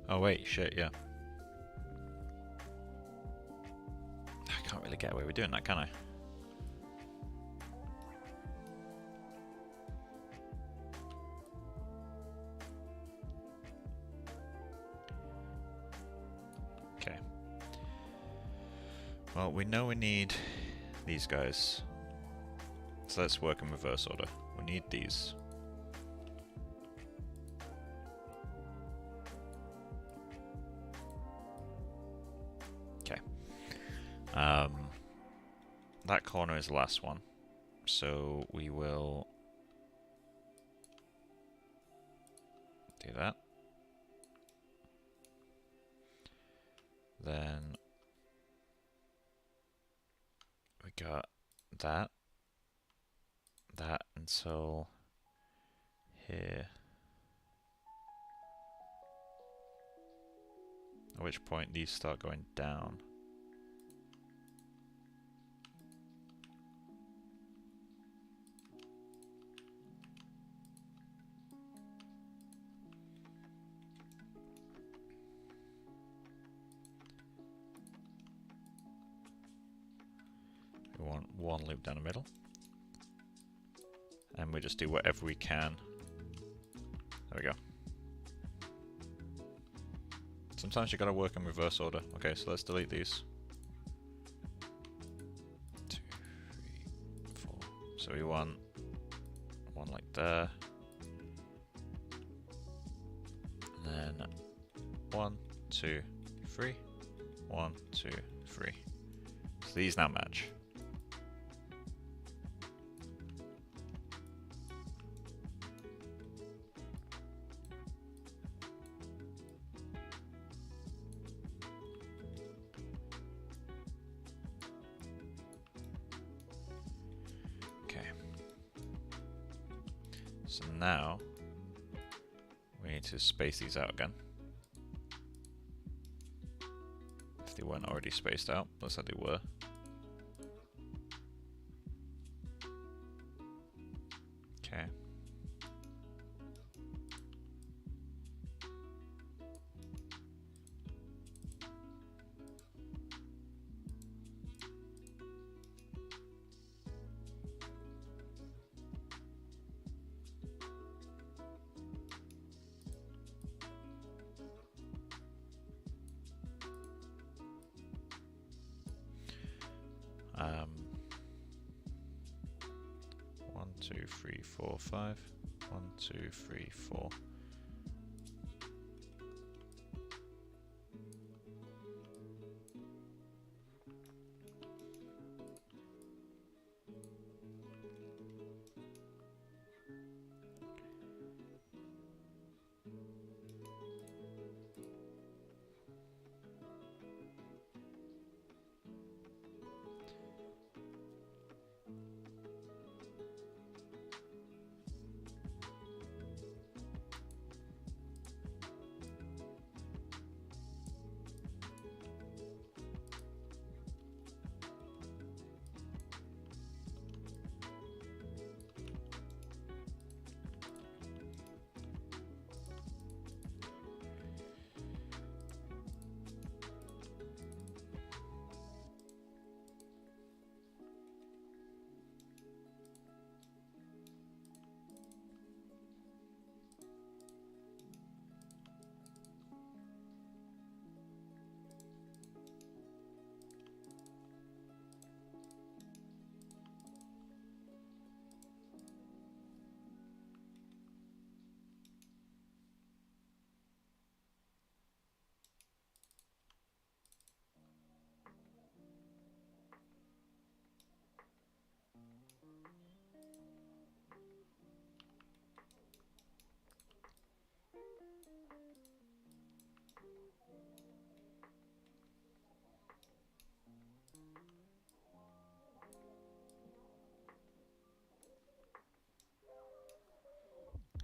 Oh wait, shit, yeah. I can't really get away with doing that, can I? Okay. Well, we know we need these guys. So let's work in reverse order. We need these. Okay. That corner is the last one. So we will do that. Then we got that until here. At which point these start going down. one loop down the middle. And we just do whatever we can. There we go. Sometimes you gotta work in reverse order. Okay, so let's delete these. 2, 3, 4. So we want one like there. And then 1, 2, 3. 1, 2, 3. So these now match. So now we need to space these out again. If they weren't already spaced out, looks like they were. Okay. One, 2, 3, 4, 5. 1, 2, 3, 4.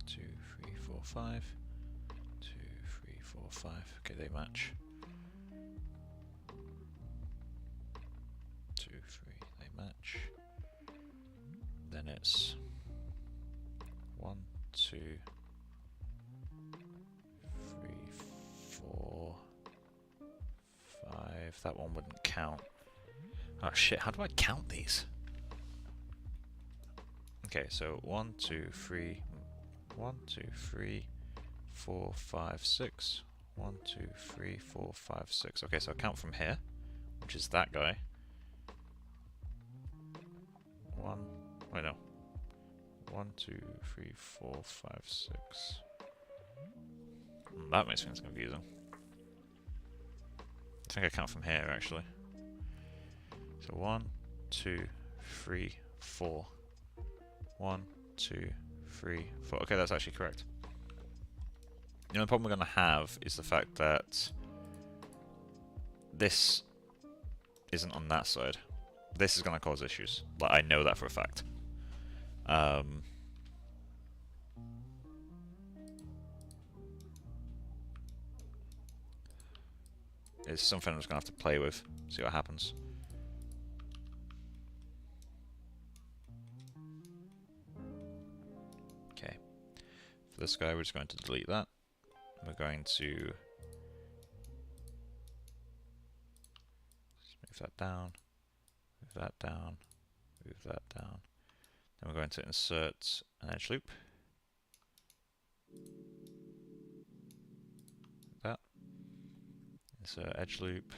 Two, 3, 4, 5. 2, 3, 4, 5. Okay, they match. 2, 3, they match. Then it's 1, 2, 3, 4, 5. That one wouldn't count. Oh shit, how do I count these? Okay, so 1, 2, 3. 1, 2, 3, 4, 5, 6. 1, 2, 3, 4, 5, 6. Okay, so I'll count from here, which is that guy. 1, wait no. 1, 2, 3, 4, 5, 6. That makes things confusing. I think I count from here actually. So 1, 2, 3, 4. 1, 2, 3, 4. Okay, that's actually correct. You know, the problem we're going to have is the fact that this isn't on that side. This is going to cause issues. Like, I know that for a fact. It's something I'm just going to have to play with, see what happens. Okay. For this guy, we're just going to delete that. We're going to move that down, move that down, move that down. Then we're going to insert an edge loop. Like that. Insert edge loop.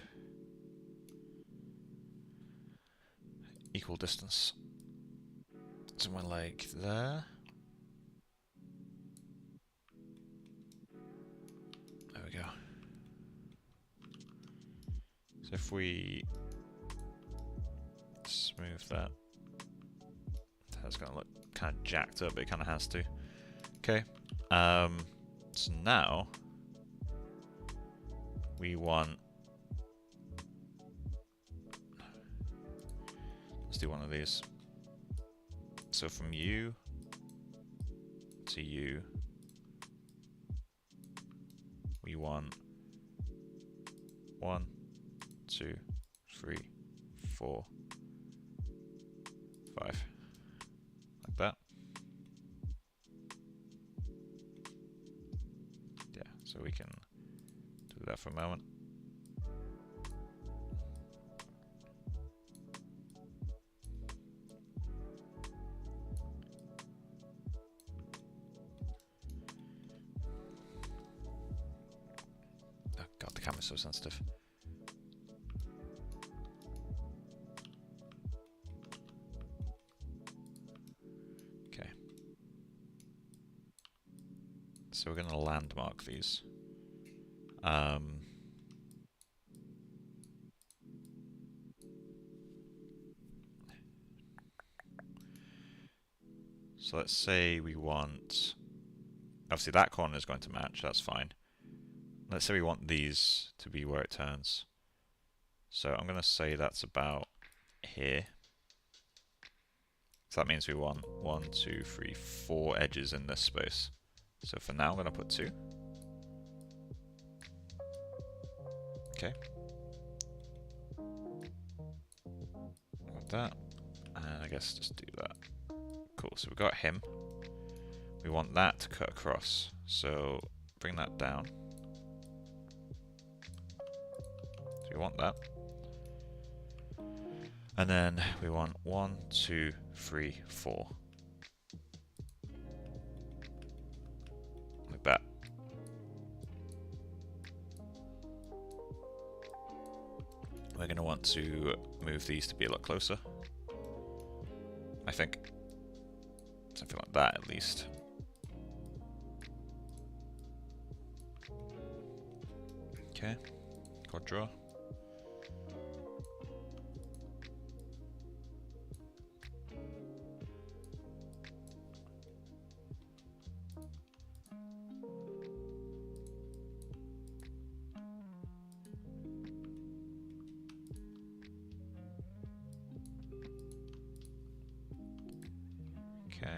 Equal distance. Somewhere like there. There we go. So if we smooth that, that's going to look kind of jacked up, but it kind of has to. Okay. So now we want, let's do one of these. So from you to you, we want 1, 2, 3, 4, 5, like that. Yeah, so we can do that for a moment. Oh god, the camera's so sensitive. Okay. So we're going to landmark these. So let's say we want, obviously that corner is going to match, that's fine. Let's say we want these to be where it turns. So I'm going to say that's about here. So that means we want 1, 2, 3, 4 edges in this space. So for now I'm going to put 2. Okay. Like that. And I guess just do that. Cool, so we've got him. We want that to cut across. So bring that down. So we want that. And then we want 1, 2, 3, 4. Like that. We're going to want to move these to be a lot closer. I think. Something like that at least. Okay, quad draw. Okay.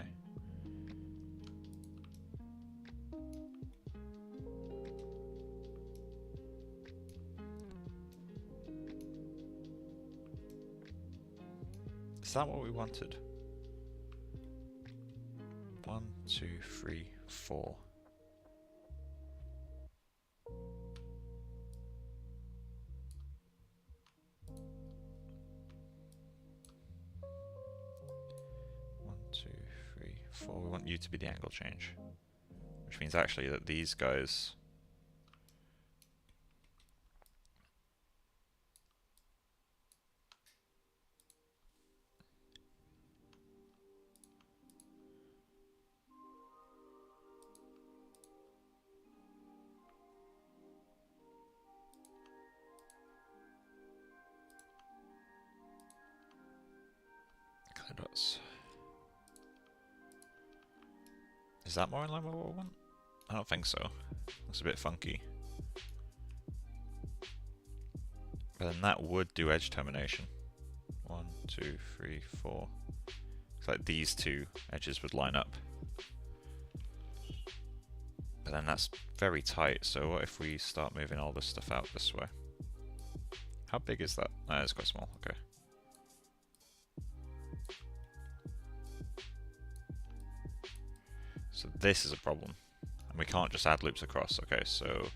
Is that what we wanted? 1, 2, 3, 4. We want you to be the angle change, which means actually that these guys clear dots. Is that more in line with what I want? I don't think so. That's a bit funky. But then that would do edge termination. 1, 2, 3, 4. It's like these two edges would line up. But then that's very tight, so what if we start moving all this stuff out this way? How big is that? Ah, it's quite small, okay. So this is a problem. And we can't just add loops across, okay, so...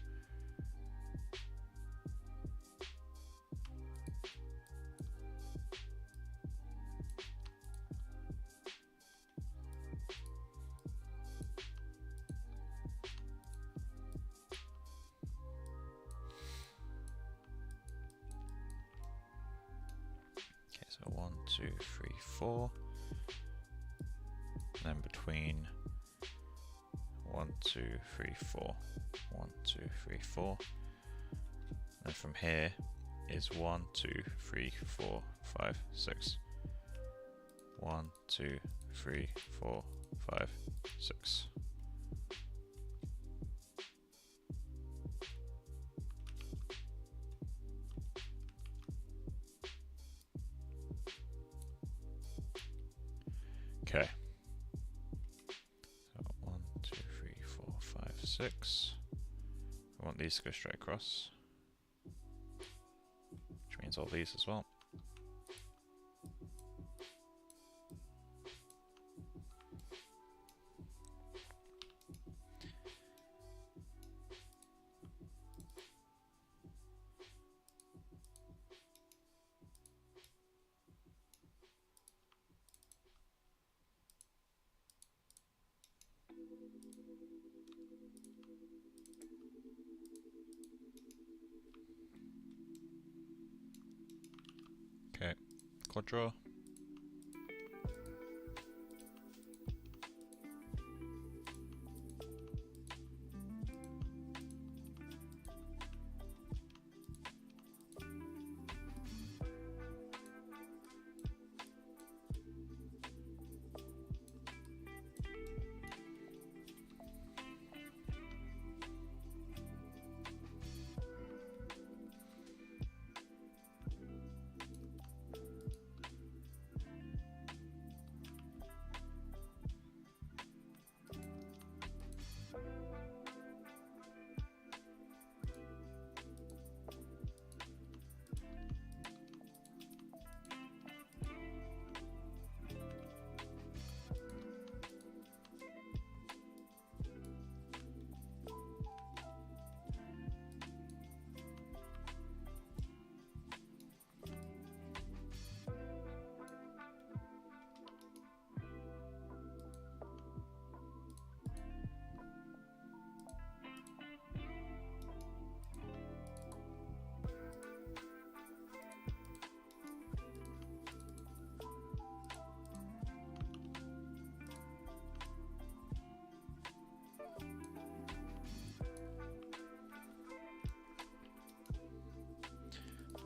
2, 3, 4. And then between 1, 2, 3, 4. 1, 2, 3, 4. And from here is 1, 2, 3, 4, 5, 6. 1, 2, 3, 4, 5, 6. Okay. So 1, 2, 3, 4, 5, 6. I want these to go straight across, which means all these as well. Okay, quadro.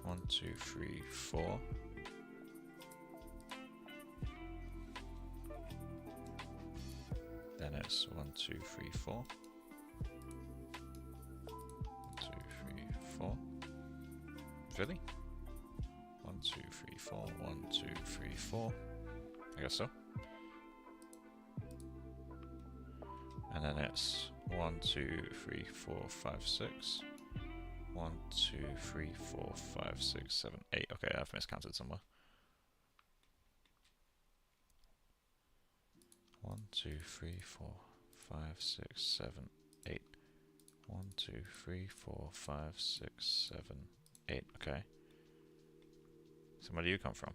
One, 2, 3, 4. Then it's 1, 2, 3, 4. 1, 2, 3, 4. Really? 1, 2, 3, 4. 1, 2, 3, 4. I guess so. And then it's 1, 2, 3, 4, 5, 6. 1, 2, 3, 4, 5, 6, 7, 8. Okay, I've miscounted somewhere. 1, 2, 3, 4, 5, 6, 7, 8. 1, 2, 3, 4, 5, 6, 7, 8. Okay. So where do you come from?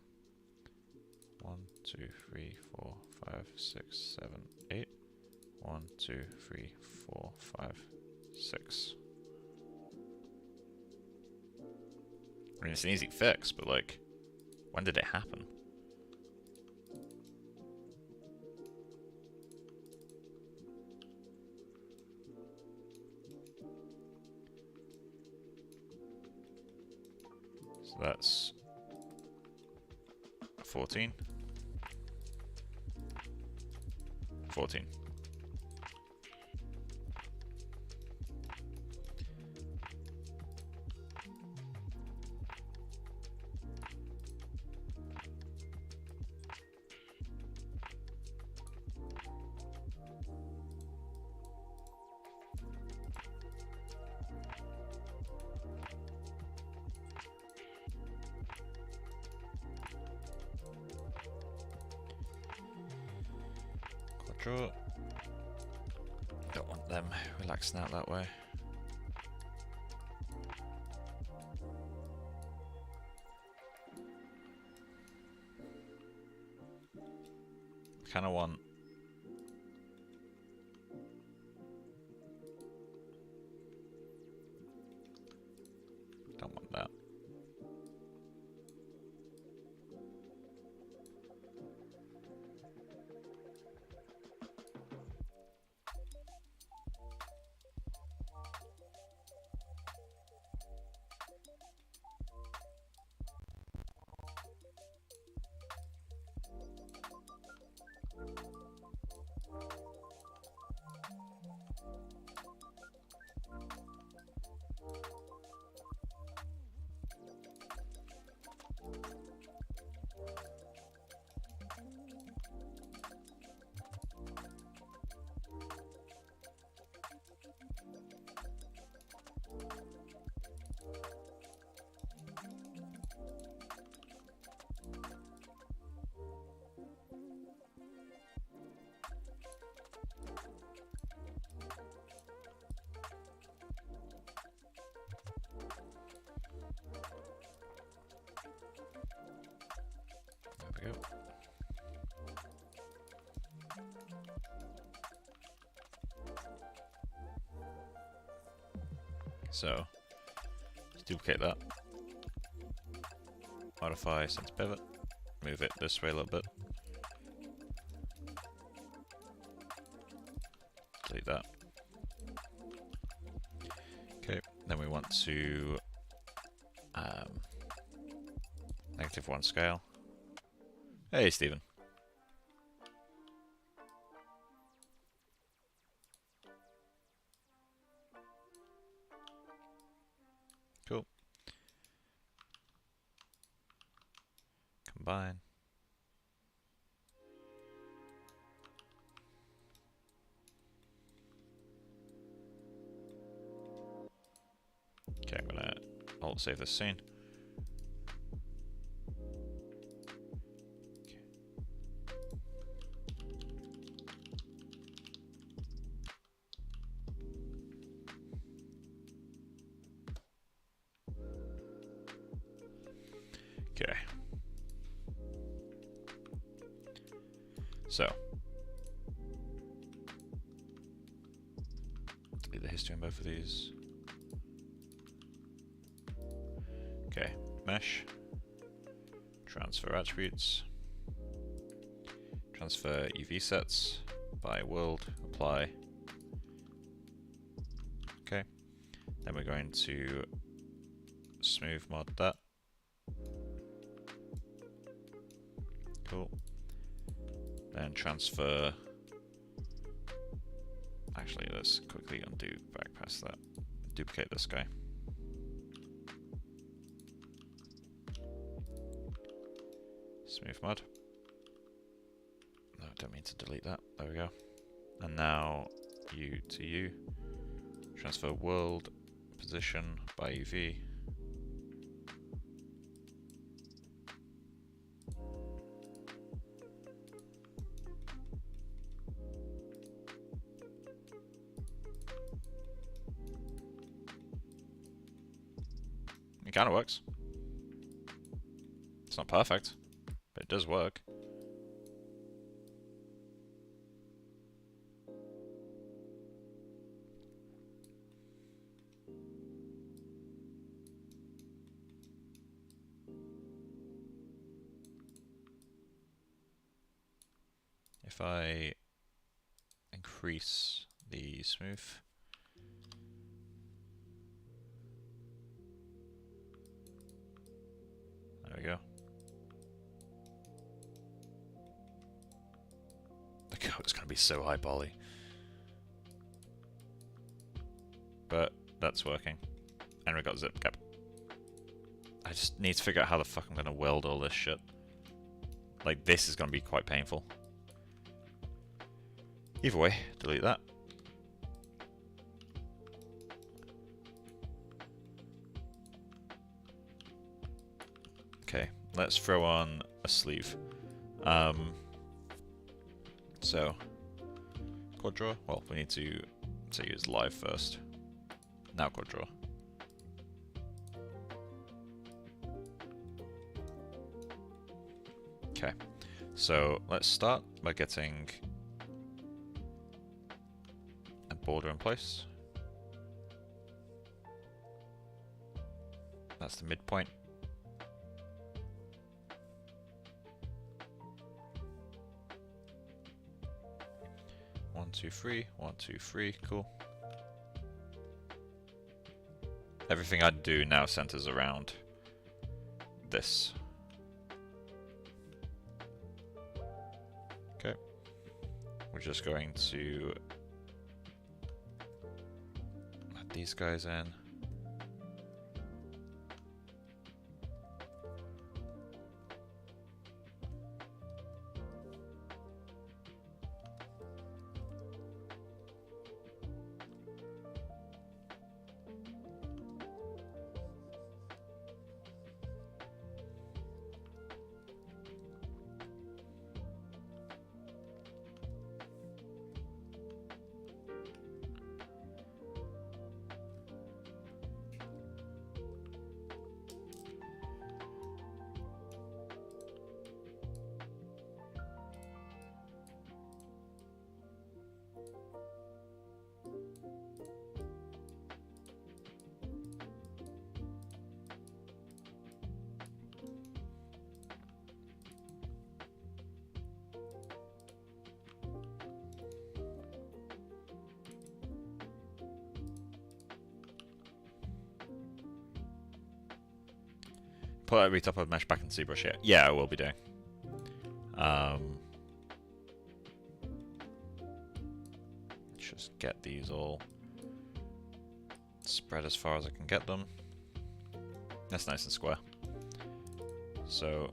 1, 2, 3, 4, 5, 6, 7, 8. 1, 2, 3, 4, 5, 6. I mean, it's an easy fix, but like, when did it happen? So that's 14. 14. Quadro. Don't want them relaxing out that way. Kind of want don't want that. So let's duplicate that. Modify center pivot. Move it this way a little bit. Delete that. Okay, then we want to -1 scale. Hey, Stephen. Cool. Combine. Okay, I'm gonna alt save this scene. Okay. So, delete the history on both of these. Okay, mesh, transfer attributes, transfer UV sets by world, apply. Okay, then we're going to smooth mod that. Cool. Then transfer. Actually, let's quickly undo back past that. Duplicate this guy. Smooth mod. No, I don't mean to delete that. There we go. And now U to U. Transfer world position by UV. It kind of works. It's not perfect, but it does work. If I increase the smooth, there we go. The code's going to be so high poly. But that's working. And we got zip cap. I just need to figure out how the fuck I'm going to weld all this shit. Like, this is going to be quite painful. Either way, delete that. Okay, let's throw on a sleeve. So, quad draw. Well, we need to use live first. Now quad draw. Okay, so let's start by getting a border in place. That's the midpoint. One, two, three. 1, 2, 3. Cool. Everything I do now centers around this. Okay. We're just going to add these guys in. Put a retopo mesh back in ZBrush here. Yeah, I will be doing. Just get these all spread as far as I can get them. That's nice and square. So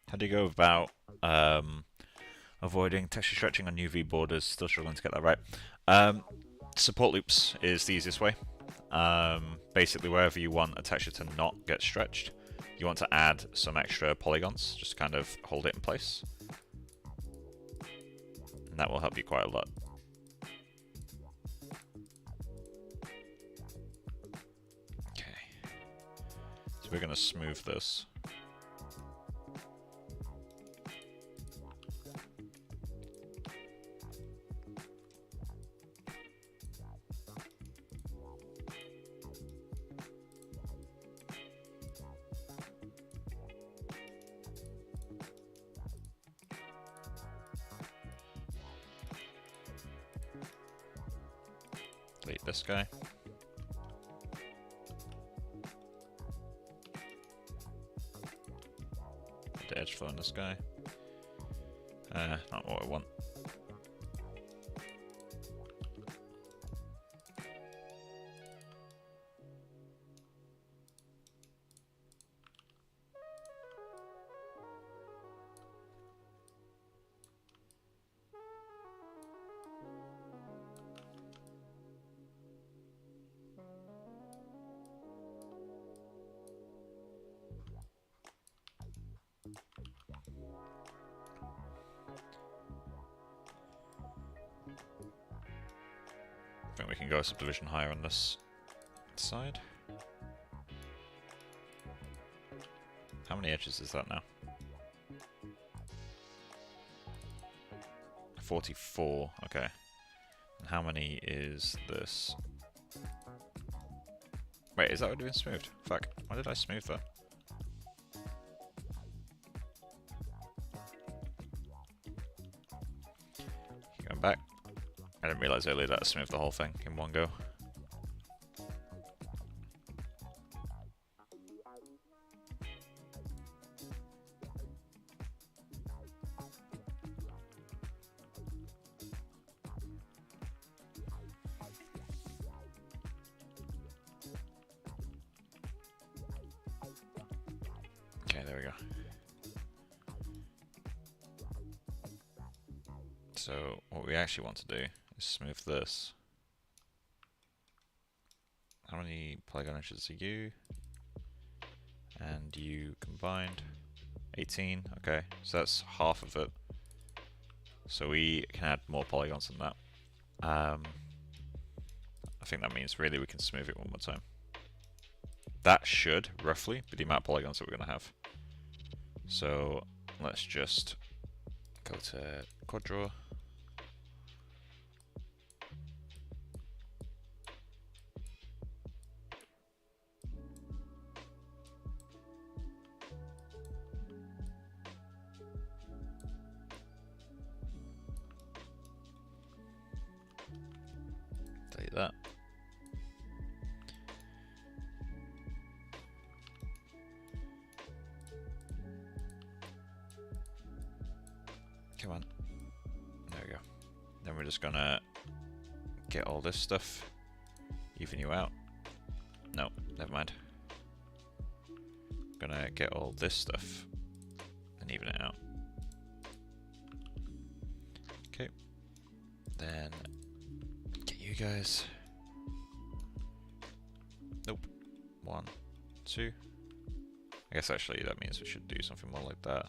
how do you go about avoiding texture stretching on UV borders? Still struggling to get that right. Support loops is the easiest way. Basically, wherever you want a texture to not get stretched, you want to add some extra polygons, just to kind of hold it in place. And that will help you quite a lot. Okay. So we're going to smooth this. Delete this guy. Put the edge flow on this guy. Not what I want. I think we can go a subdivision higher on this side. How many edges is that now? 44, okay. And how many is this? Wait, is that already been smoothed? Fuck, why did I smooth that? Keep going back. I didn't realise earlier that I smoothed the whole thing in one go. Okay, there we go. So what we actually want to do is smooth this. How many polygon inches are you? And you combined? 18, okay, so that's half of it. So we can add more polygons than that. I think that means really we can smooth it one more time. That should, roughly, be the amount of polygons that we're going to have. So let's just go to quad draw. Delete that. Come on. There we go. Then we're just gonna get all this stuff, even you out. No, never mind. Gonna get all this stuff and even it out. Okay. Then get you guys 2. I guess actually that means we should do something more like that.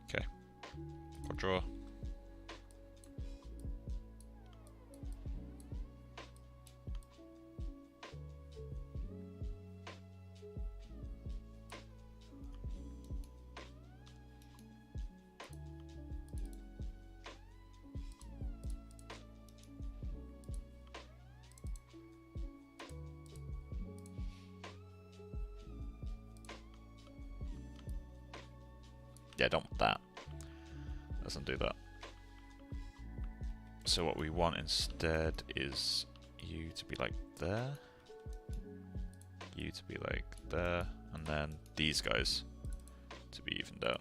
Okay, quad draw. Yeah, don't want that. Doesn't do that. So what we want instead is you to be like there, you to be like there, and then these guys to be evened out.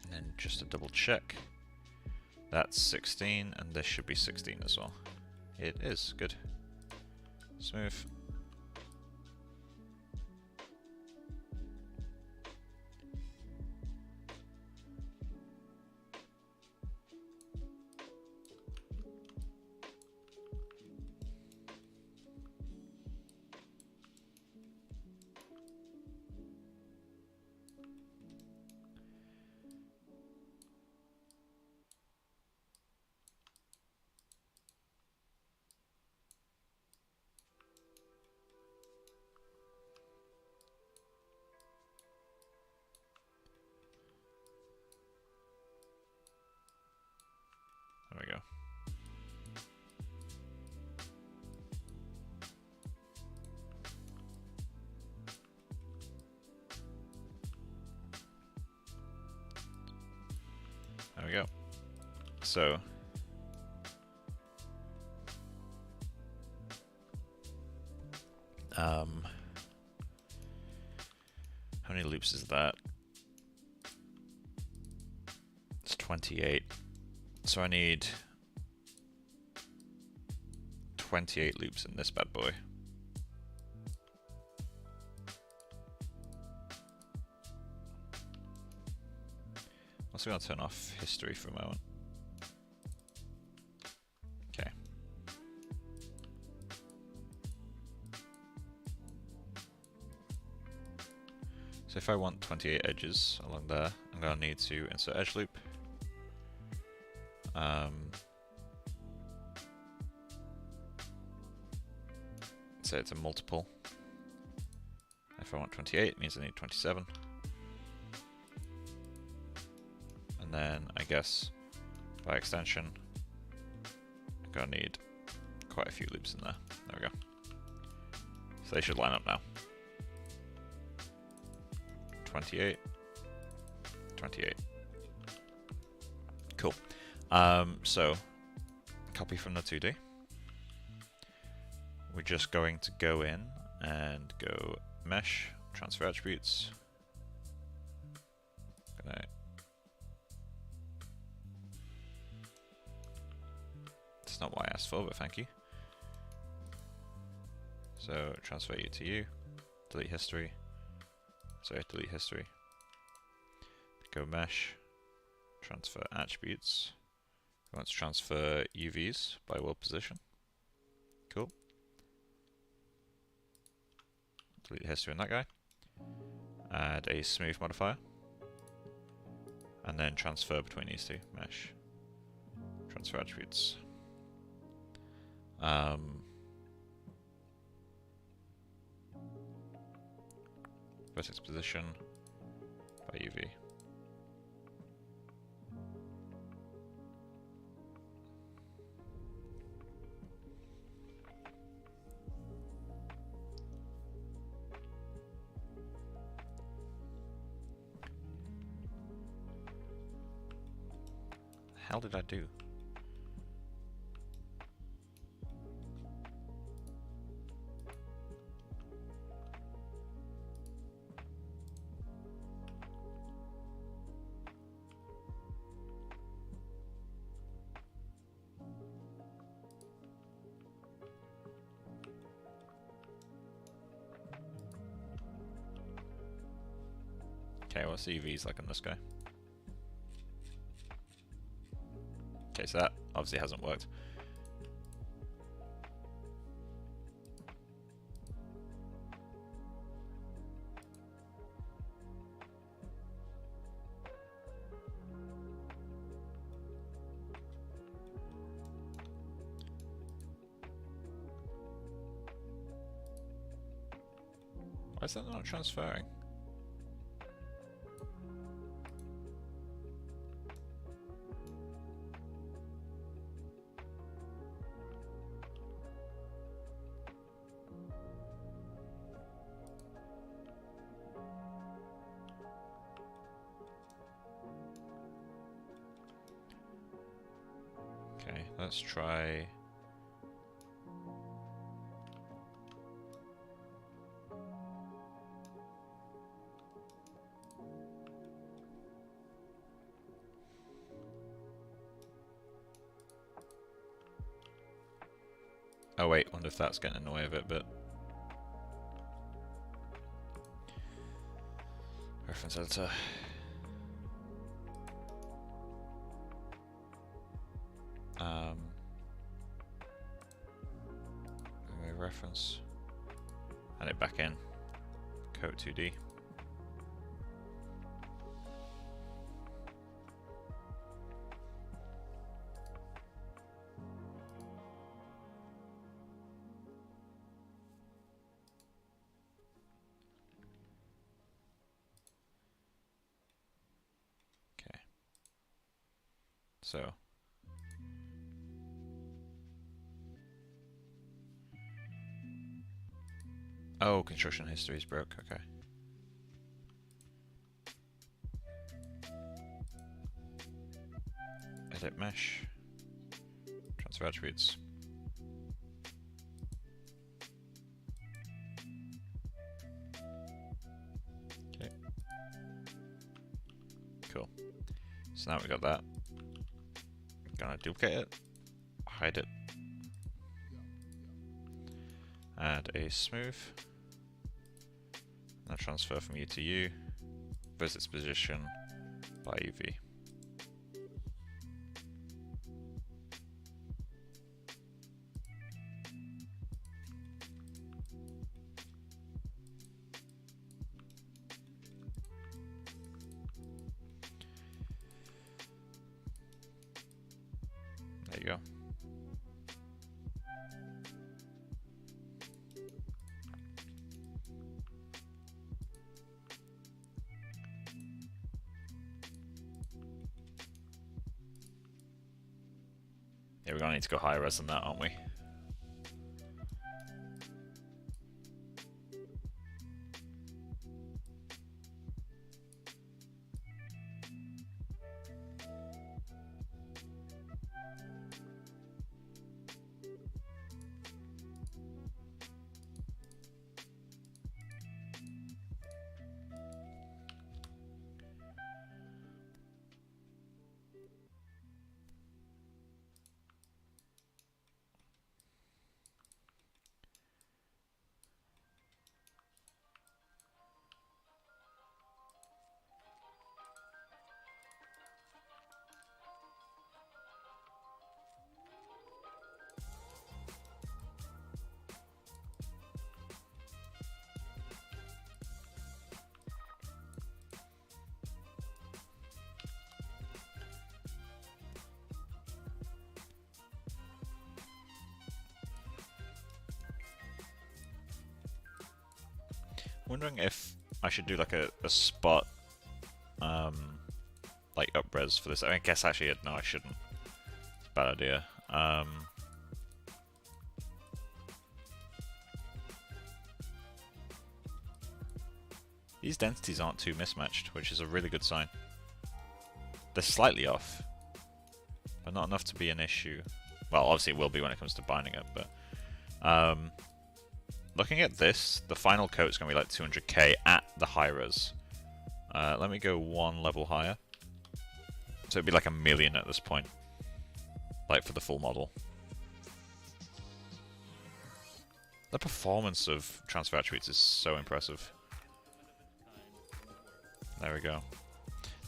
And then just to double check, that's 16, and this should be 16 as well. It is, good. Smooth. There we go. There we go. So how many loops is that? It's 28. So I need 28 loops in this bad boy. Also gonna turn off history for a moment. Okay. So if I want 28 edges along there, I'm gonna need to insert edge loop. So it's a multiple. If I want 28, it means I need 27. And then I guess by extension, I'm gonna need quite a few loops in there. There we go. So they should line up now. 28, 28. Cool. So copy from the 2D. We're just going to go in and go mesh, transfer attributes. That's not what I asked for, but thank you. So transfer you to you, delete history. Sorry, delete history. Go mesh, transfer attributes. We want to transfer UVs by world position. Cool. Delete history on that guy. Add a smooth modifier. And then transfer between these two. Mesh. Transfer attributes. Vertex position by UV. The hell did I do? Okay, what's the UVs like on this guy? Okay, Okay, so that obviously hasn't worked. Why is that not transferring? Okay, let's try. Oh wait, wonder if that's getting in the way of it, but reference editor. Remove reference. Add it back in. Code 2D. Okay. So. Oh, construction history is broke. Okay. Edit mesh. Transfer attributes. Okay. Cool. So now we got that. Gonna duplicate it. Hide it. Add a smooth. Now transfer from U to U. Visits position by UV. There you go. Yeah, we're gonna need to go higher res than that, aren't we? Wondering if I should do like a spot like up res for this. I guess actually no, I shouldn't. It's a bad idea. These densities aren't too mismatched, which is a really good sign. They're slightly off, but not enough to be an issue. Well, obviously it will be when it comes to binding it, but looking at this, the final coat is going to be like 200k at the high res. Let me go one level higher. So it'd be like 1 million at this point, like for the full model. The performance of transfer attributes is so impressive. There we go.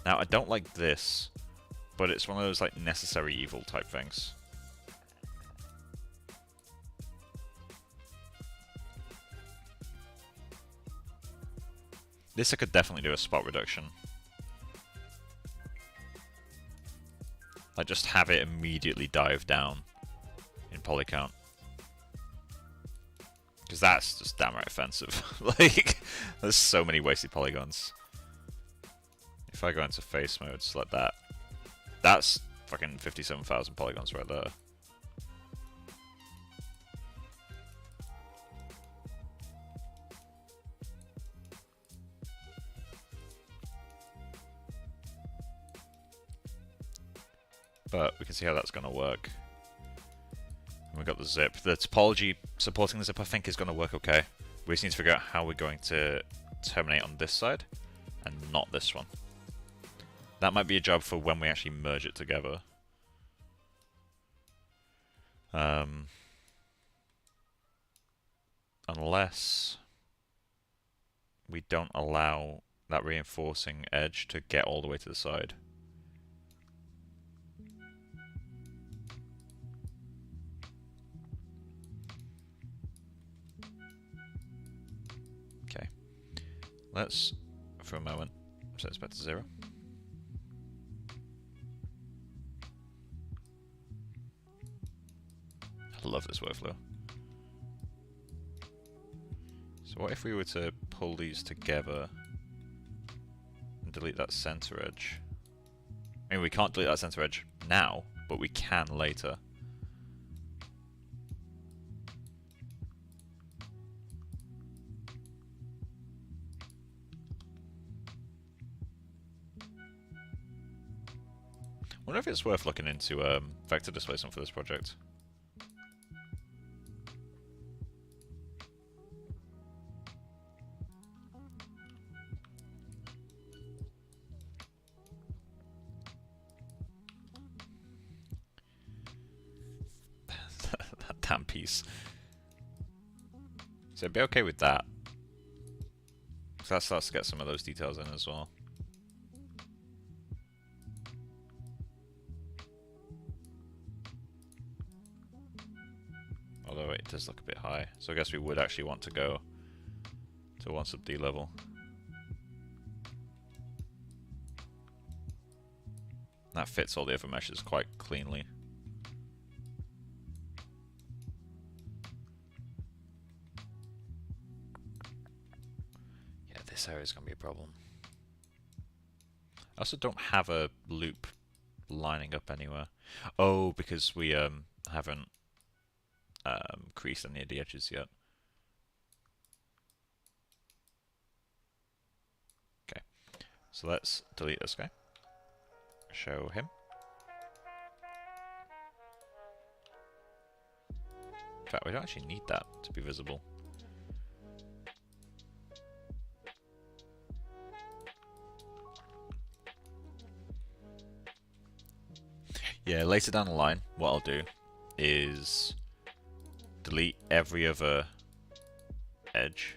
Now I don't like this. but it's one of those like necessary evil type things. This I could definitely do a spot reduction. Like just have it immediately dive down in poly count. Because that's just damn right offensive. Like, there's so many wasted polygons. If I go into face mode, select that. That's fucking 57,000 polygons right there. But we can see how that's going to work. And we've got the zip. The topology supporting the zip, I think, is going to work okay. We just need to figure out how we're going to terminate on this side and not this one. That might be a job for when we actually merge it together. Unless we don't allow that reinforcing edge to get all the way to the side. Okay. Let's, for a moment, set this back to 0. I love this workflow. So what if we were to pull these together and delete that center edge? I mean, we can't delete that center edge now, but we can later. I wonder if it's worth looking into vector displacement for this project. That damn piece. So I'd be okay with that. So that starts to get some of those details in as well. Although it does look a bit high. So I guess we would actually want to go to 1 sub D level. That fits all the other meshes quite cleanly. Yeah, this area is going to be a problem. I also don't have a loop lining up anywhere. Oh, because we haven't creased any of the edges yet. Okay, so let's delete this guy. Show him. In fact, we don't actually need that to be visible. Yeah, later down the line, what I'll do is delete every other edge.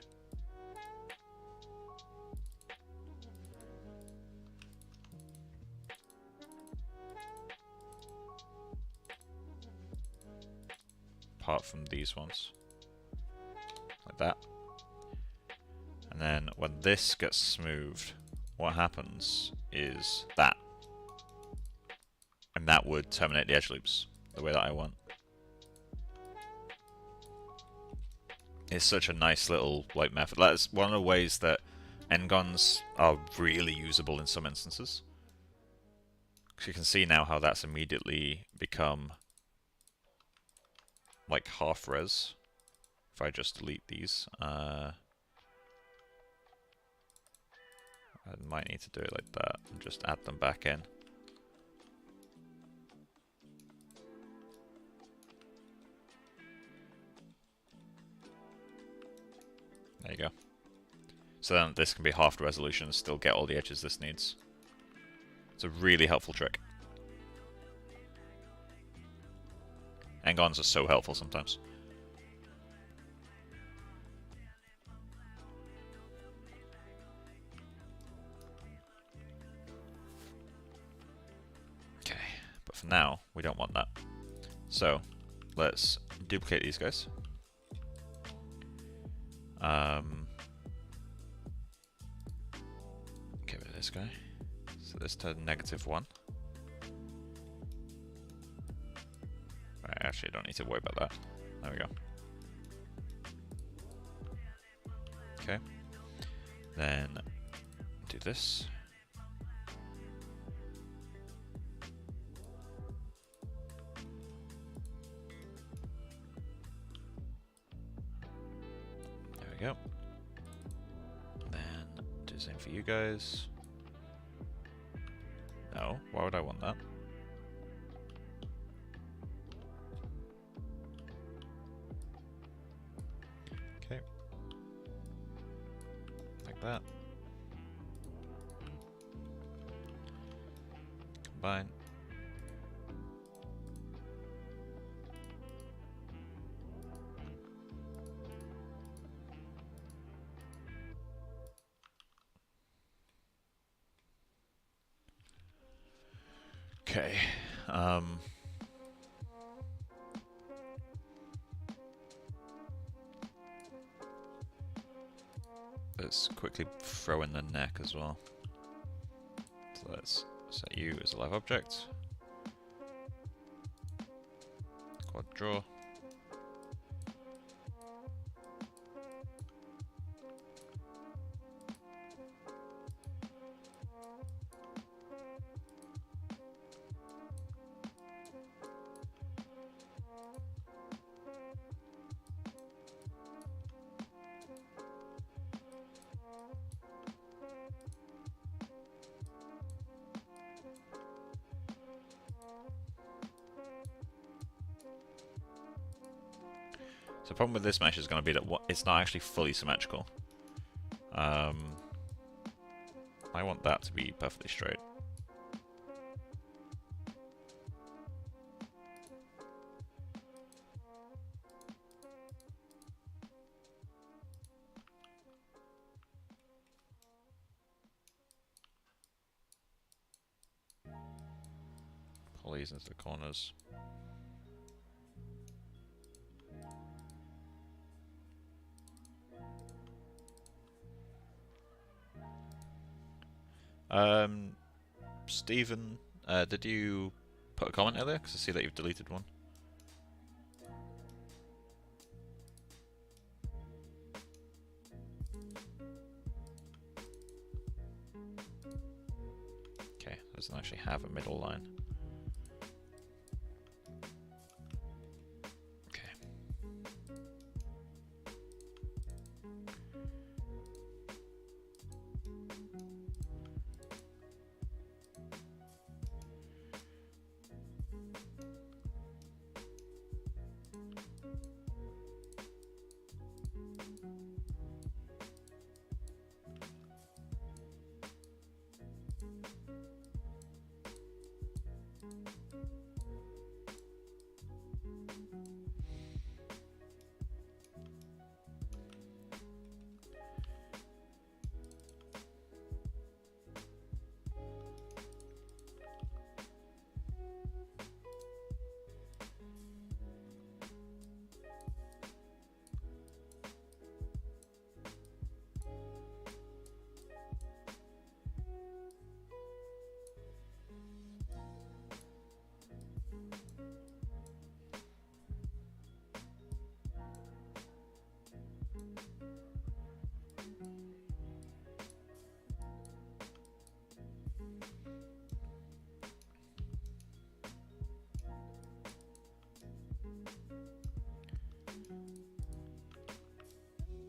Apart from these ones. Like that. And then when this gets smoothed, what happens is that. And that would terminate the edge loops the way that I want. It's such a nice little like method. That's one of the ways that n-gons are really usable in some instances. Because you can see now how that's immediately become like half res. If I just delete these, I might need to do it like that and just add them back in. There you go. So then this can be half the resolution and still get all the edges this needs. It's a really helpful trick. N-gons are so helpful sometimes. Okay. for now, we don't want that. So let's duplicate these guys. Get rid of this guy. So this to -1. Right, actually, I don't need to worry about that. There we go. Okay. Then do this. There we go. Then do the same for you guys. No, why would I want that? Okay. Like that. Combine. Okay. Let's quickly throw in the neck as well. So let's set you as a live object. Quad draw. So the problem with this mesh is going to be that it's not actually fully symmetrical. I want that to be perfectly straight. Pull these into the corners. Stephen, did you put a comment earlier? Because I see that you've deleted one. Okay, doesn't actually have a middle line. Okay.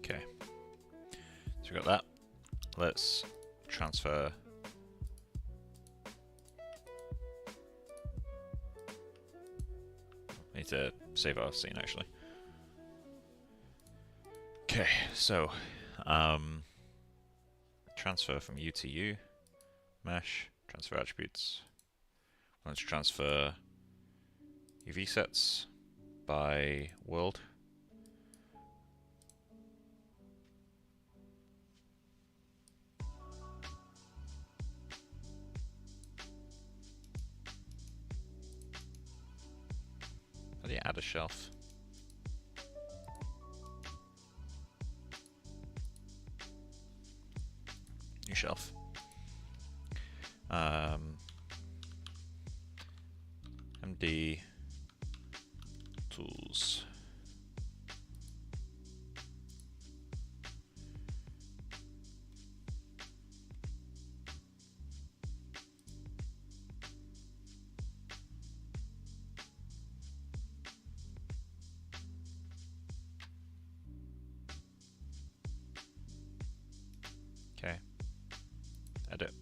Okay, so we got that. Let's transfer. Need to save our scene actually. Okay, so transfer from U to U, mesh, transfer attributes. Let's transfer UV sets by world. add a shelf. New shelf. MD tools. Okay. Edit.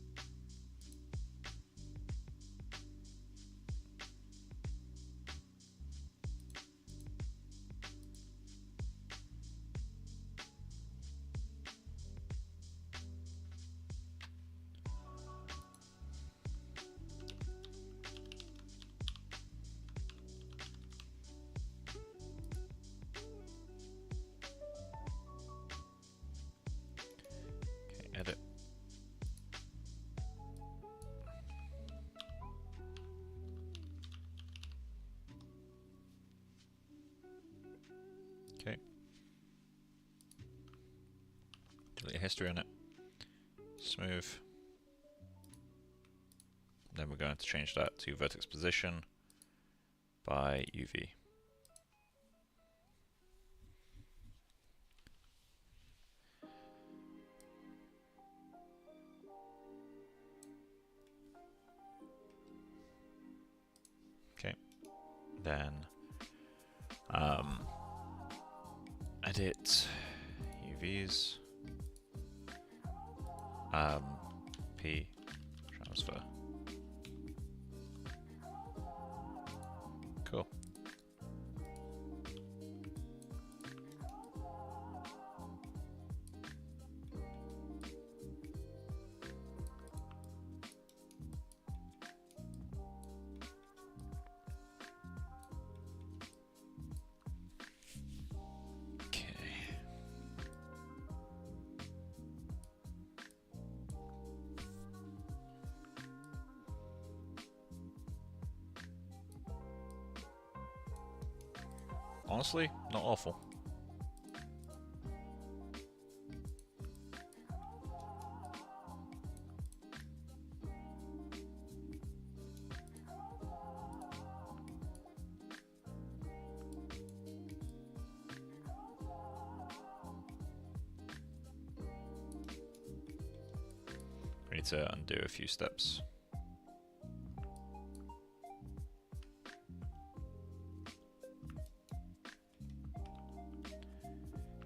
Okay, edit. Okay. Delete history on it. Smooth. Then we're going to change that to vertex position by UV. Okay. Then edit UVs. P transfer. Cool. Honestly, not awful. We need to undo a few steps.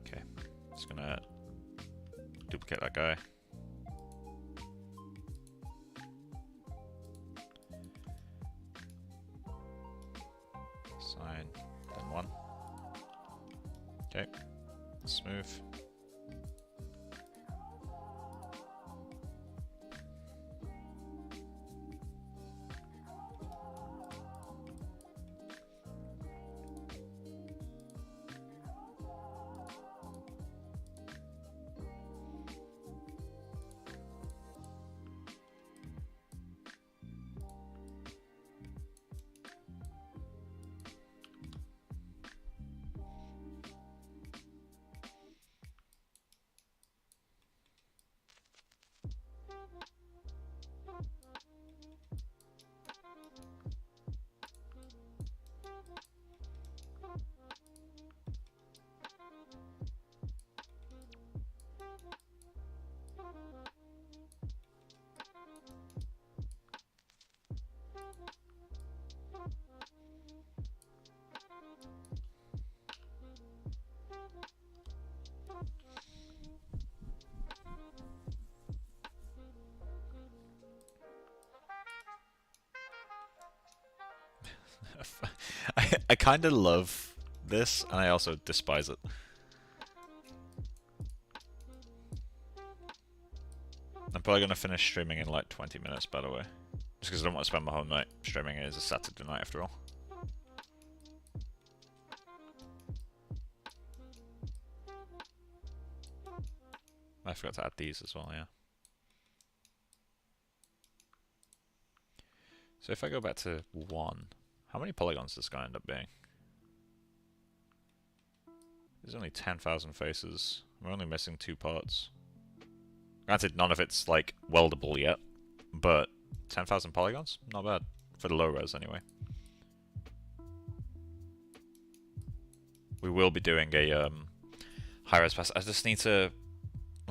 Okay, just gonna duplicate that guy. Sign, then one. Okay, smooth. I kind of love this, and I also despise it. I'm probably going to finish streaming in like 20 minutes, by the way. Just because I don't want to spend my whole night streaming. It is a Saturday night after all. I forgot to add these as well, yeah. So if I go back to 1, how many polygons does this guy end up being? There's only 10,000 faces. We're only missing 2 parts. Granted, none of it's like weldable yet, but 10,000 polygons? Not bad. For the low res anyway. We will be doing a high res pass. I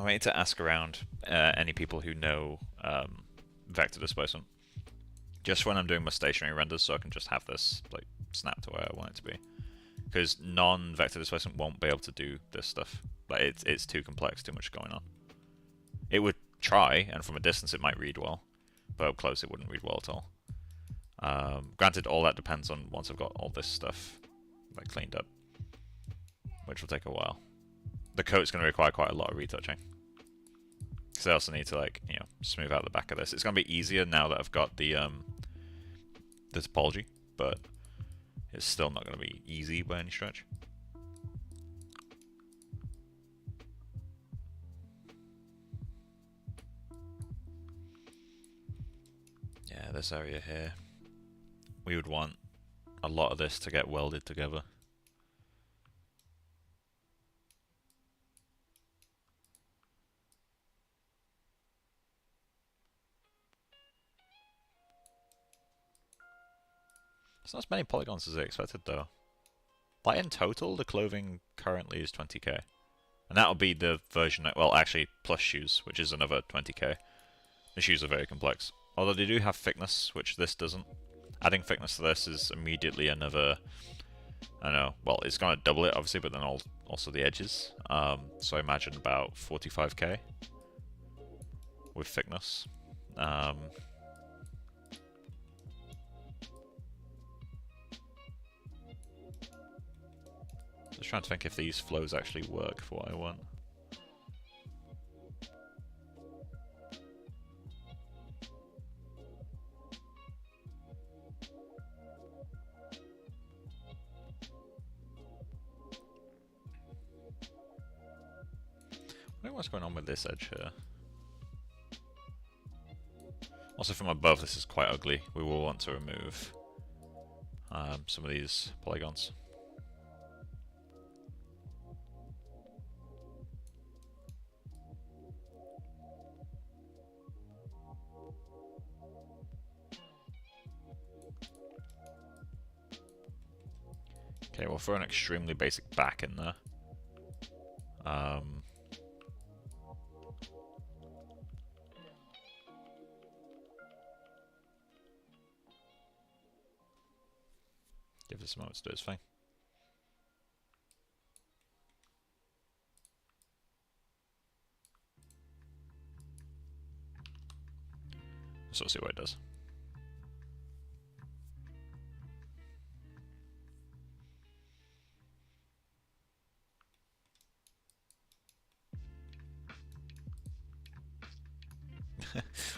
need to ask around any people who know vector displacement. Just when I'm doing my stationary renders, so I can just have this like snap to where I want it to be. Because non-vector displacement won't be able to do this stuff. Like it's too complex, too much going on. It would try, and from a distance it might read well, but up close it wouldn't read well at all. Granted, all that depends on once I've got all this stuff like cleaned up, which will take a while. The coat's going to require quite a lot of retouching. Because I also need to smooth out the back of this. It's going to be easier now that I've got the topology, but it's still not going to be easy by any stretch. Yeah, this area here. We would want a lot of this to get welded together. It's not as many polygons as I expected though. Like in total, the clothing currently is 20k. And that'll be the version, well actually plus shoes, which is another 20k. The shoes are very complex. Although they do have thickness, which this doesn't. Adding thickness to this is immediately another, I don't know, well it's going to double it obviously, but then also the edges. So I imagine about 45k with thickness. Just trying to think if these flows actually work for what I want. I don't know what's going on with this edge here. Also from above this is quite ugly. We will want to remove some of these polygons. Okay, we'll throw an extremely basic back in there. Give this a moment to do its thing. So we'll see what it does.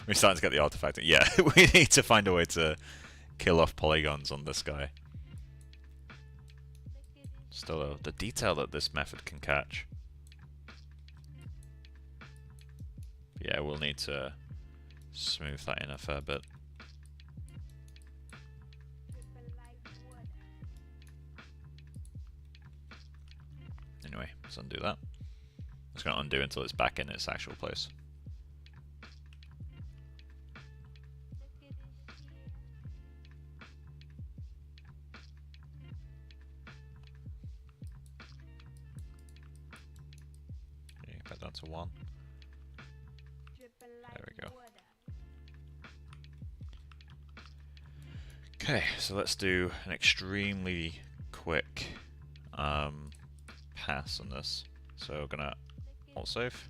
We're starting to get the artifact. Yeah, we need to find a way to kill off polygons on this guy. Still, the detail that this method can catch. Yeah, we'll need to smooth that in a fair bit. Anyway, let's undo that. It's going to undo until it's back in its actual place. Okay, back down to 1. There we go. Okay, so let's do an extremely quick pass on this. So we're gonna alt save.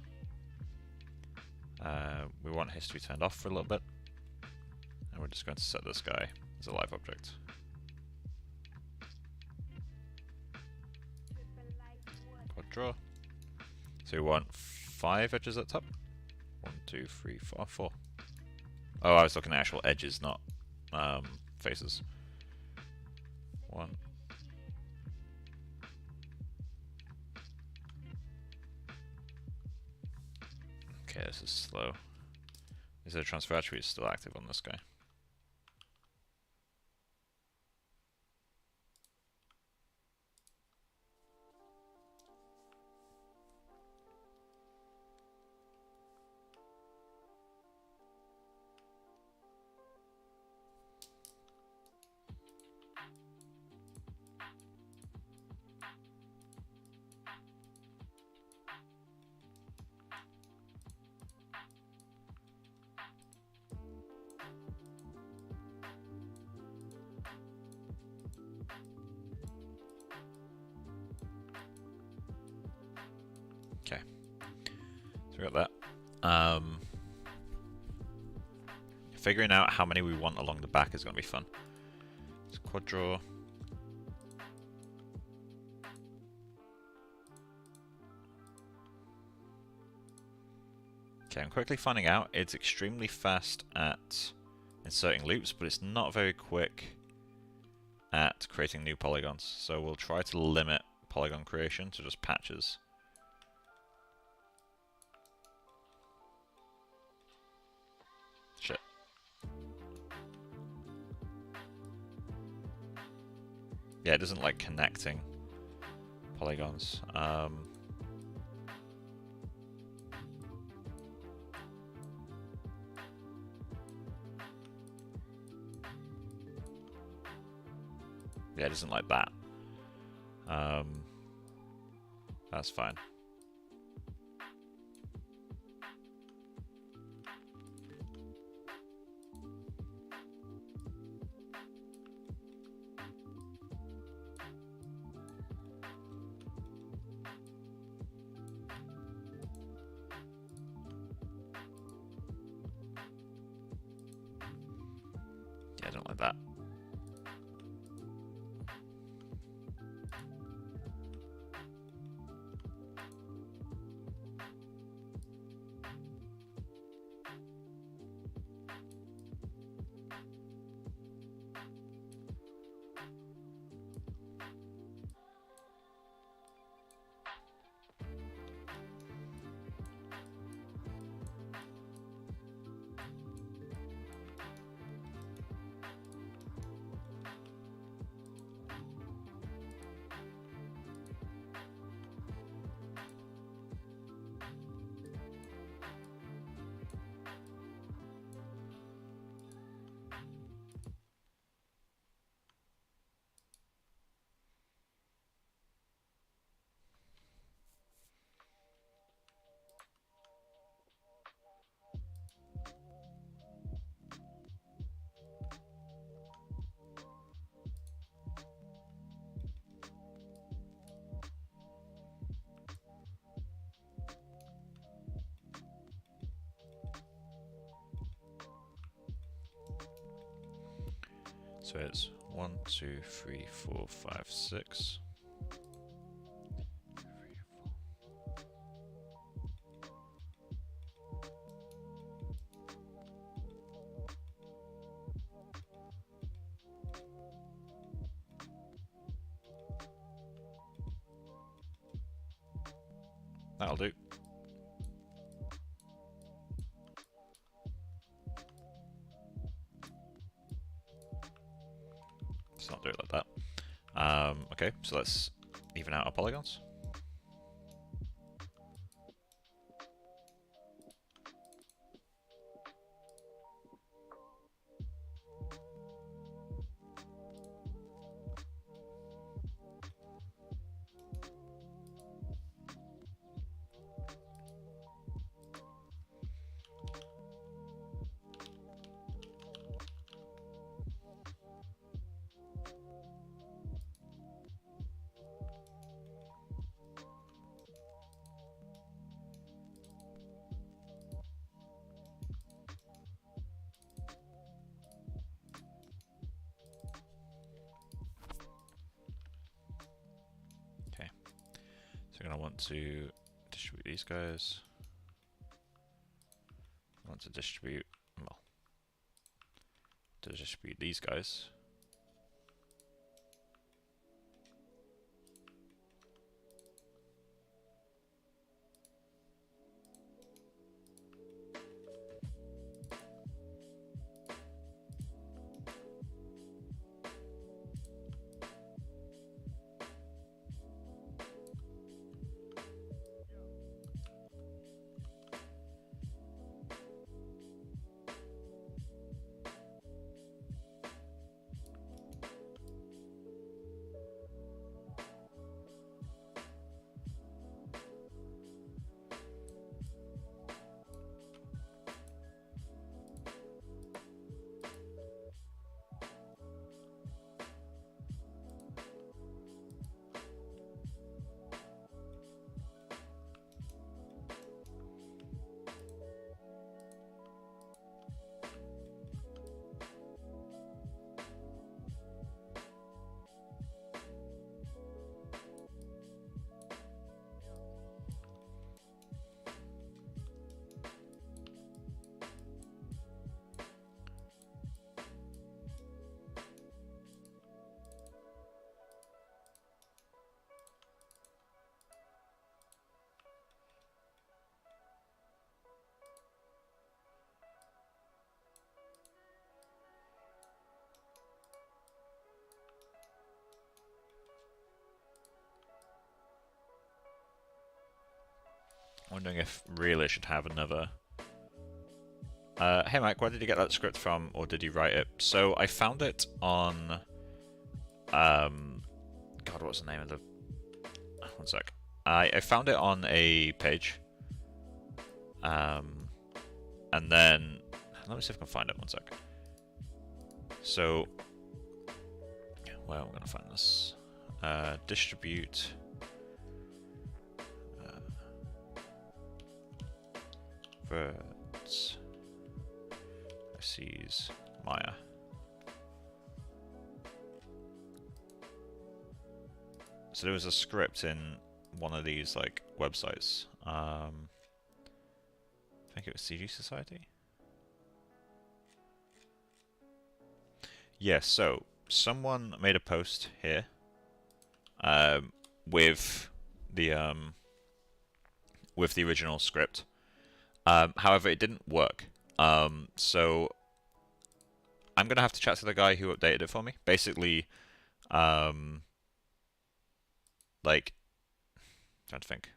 We want history turned off for a little bit, and we're just going to set this guy as a live object. Quad draw. So we want 5 edges at the top. 1, 2, 3, 4, 4. Oh, I was looking at actual edges, not faces. 1. Okay, this is slow. Is the transfer attribute still active on this guy? we got that. Figuring out how many we want along the back is going to be fun. It's quad draw. Okay, I'm quickly finding out it's extremely fast at inserting loops, but it's not very quick at creating new polygons. So we'll try to limit polygon creation to just patches. Shit. Yeah, it doesn't like connecting polygons. Yeah, it doesn't like that. That's fine. Yeah, I don't like that. So it's 1, 2, 3, 4, 5, 6. That'll do. Let's not do it like that. Okay, so let's even out our polygons. So I'm going to want to distribute these guys. I want to distribute, well, to distribute these guys. Wondering if really should have another. Hey Mike, where did you get that script from, or did you write it? So I found it on, God, what's the name of the? One sec. I found it on a page. And then let me see if I can find it. One sec. So, where am I gonna find this? Distribute. Birds. Sees Maya. So there was a script in one of these like websites. I think it was CG Society. Yeah, so someone made a post here with the original script. However, it didn't work. So I'm gonna have to chat to the guy who updated it for me. Basically, like, trying to think,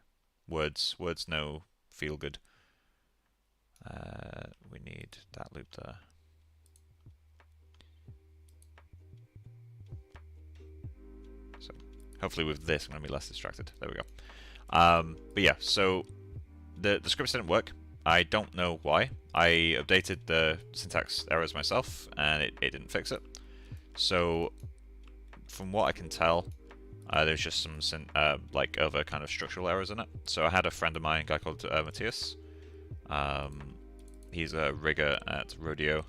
words no feel good. We need that loop there. So hopefully with this, I'm gonna be less distracted. There we go. But yeah, so the scripts didn't work. I don't know why. I updated the syntax errors myself, and it didn't fix it. So, from what I can tell, there's just some like other kind of structural errors in it. So I had a friend of mine, a guy called Matthias. He's a rigger at Rodeo.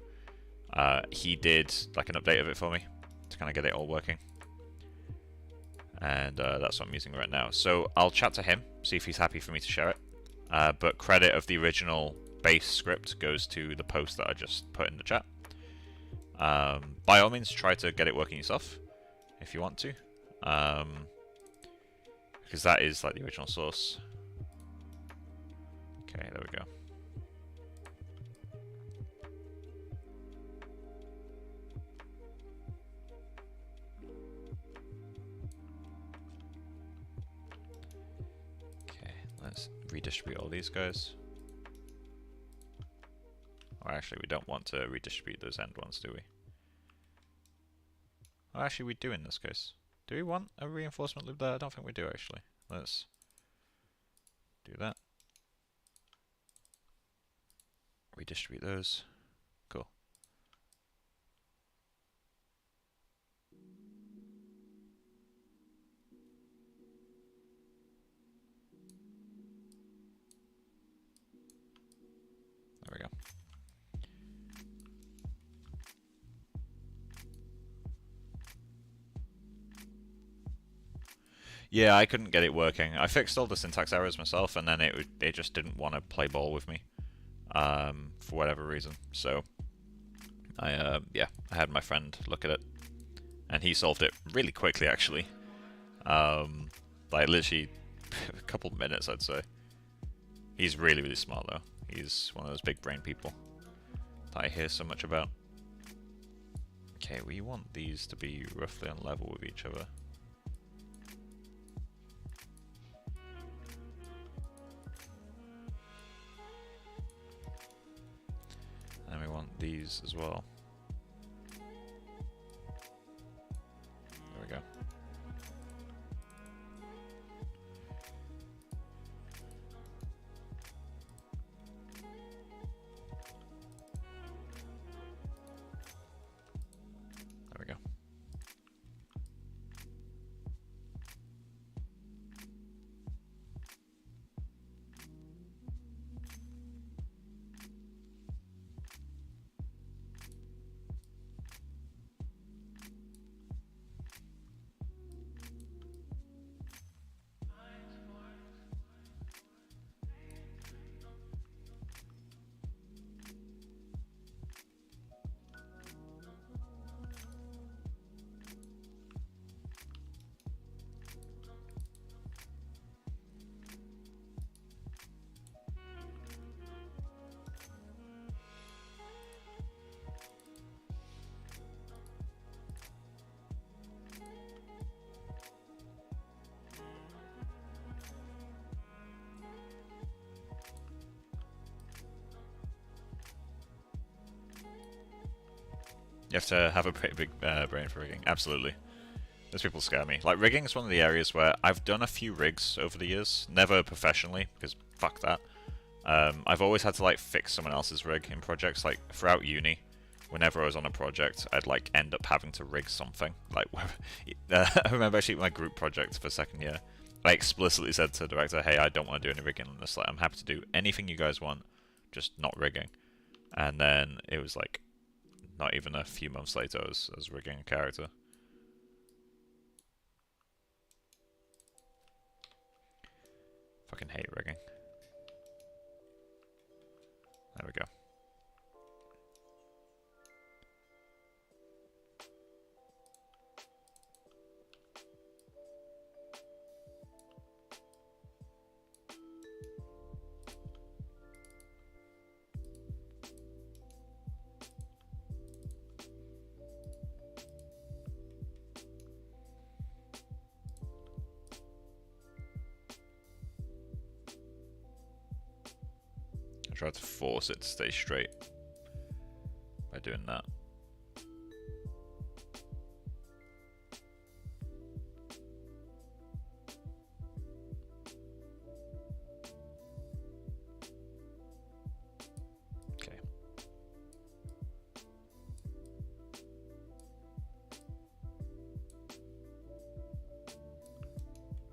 He did like an update of it for me to kind of get it all working. And that's what I'm using right now. So I'll chat to him, see if he's happy for me to share it. But credit of the original base script goes to the post that I just put in the chat. By all means, try to get it working yourself if you want to, because that is like the original source. Okay, there we go. Okay, let's redistribute all these guys. Or actually, we don't want to redistribute those end ones, do we? Oh, actually, we do in this case. Do we want a reinforcement loop there? I don't think we do, actually. Let's do that. Redistribute those. Cool. There we go. Yeah, I couldn't get it working. I fixed all the syntax errors myself, and then it just didn't want to play ball with me, for whatever reason. So I had my friend look at it, and he solved it really quickly, actually. Like literally a couple minutes, I'd say. He's really, really smart though. He's one of those big brain people that I hear so much about. Okay, we want these to be roughly on level with each other. And we want these as well. There we go. There we go. You have to have a pretty big brain for rigging. Absolutely. Those people scare me. Like, rigging is one of the areas where I've done a few rigs over the years. Never professionally, because fuck that. I've always had to, like, fix someone else's rig in projects. Like, throughout uni, whenever I was on a project, I'd, like, end up having to rig something. Like, I remember actually my group project for second year, I explicitly said to the director, hey, I don't want to do any rigging on this. Like, I'm happy to do anything you guys want, just not rigging. And then it was, like, not even a few months later, I was rigging a character. Fucking hate rigging. There we go. I tried to force it to stay straight by doing that. Okay.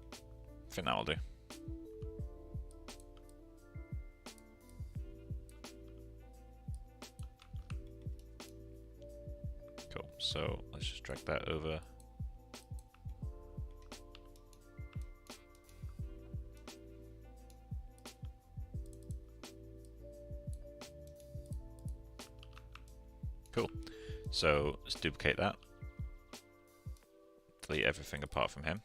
I think that'll do. Cool. So let's just drag that over. Cool. So let's duplicate that. Delete everything apart from him.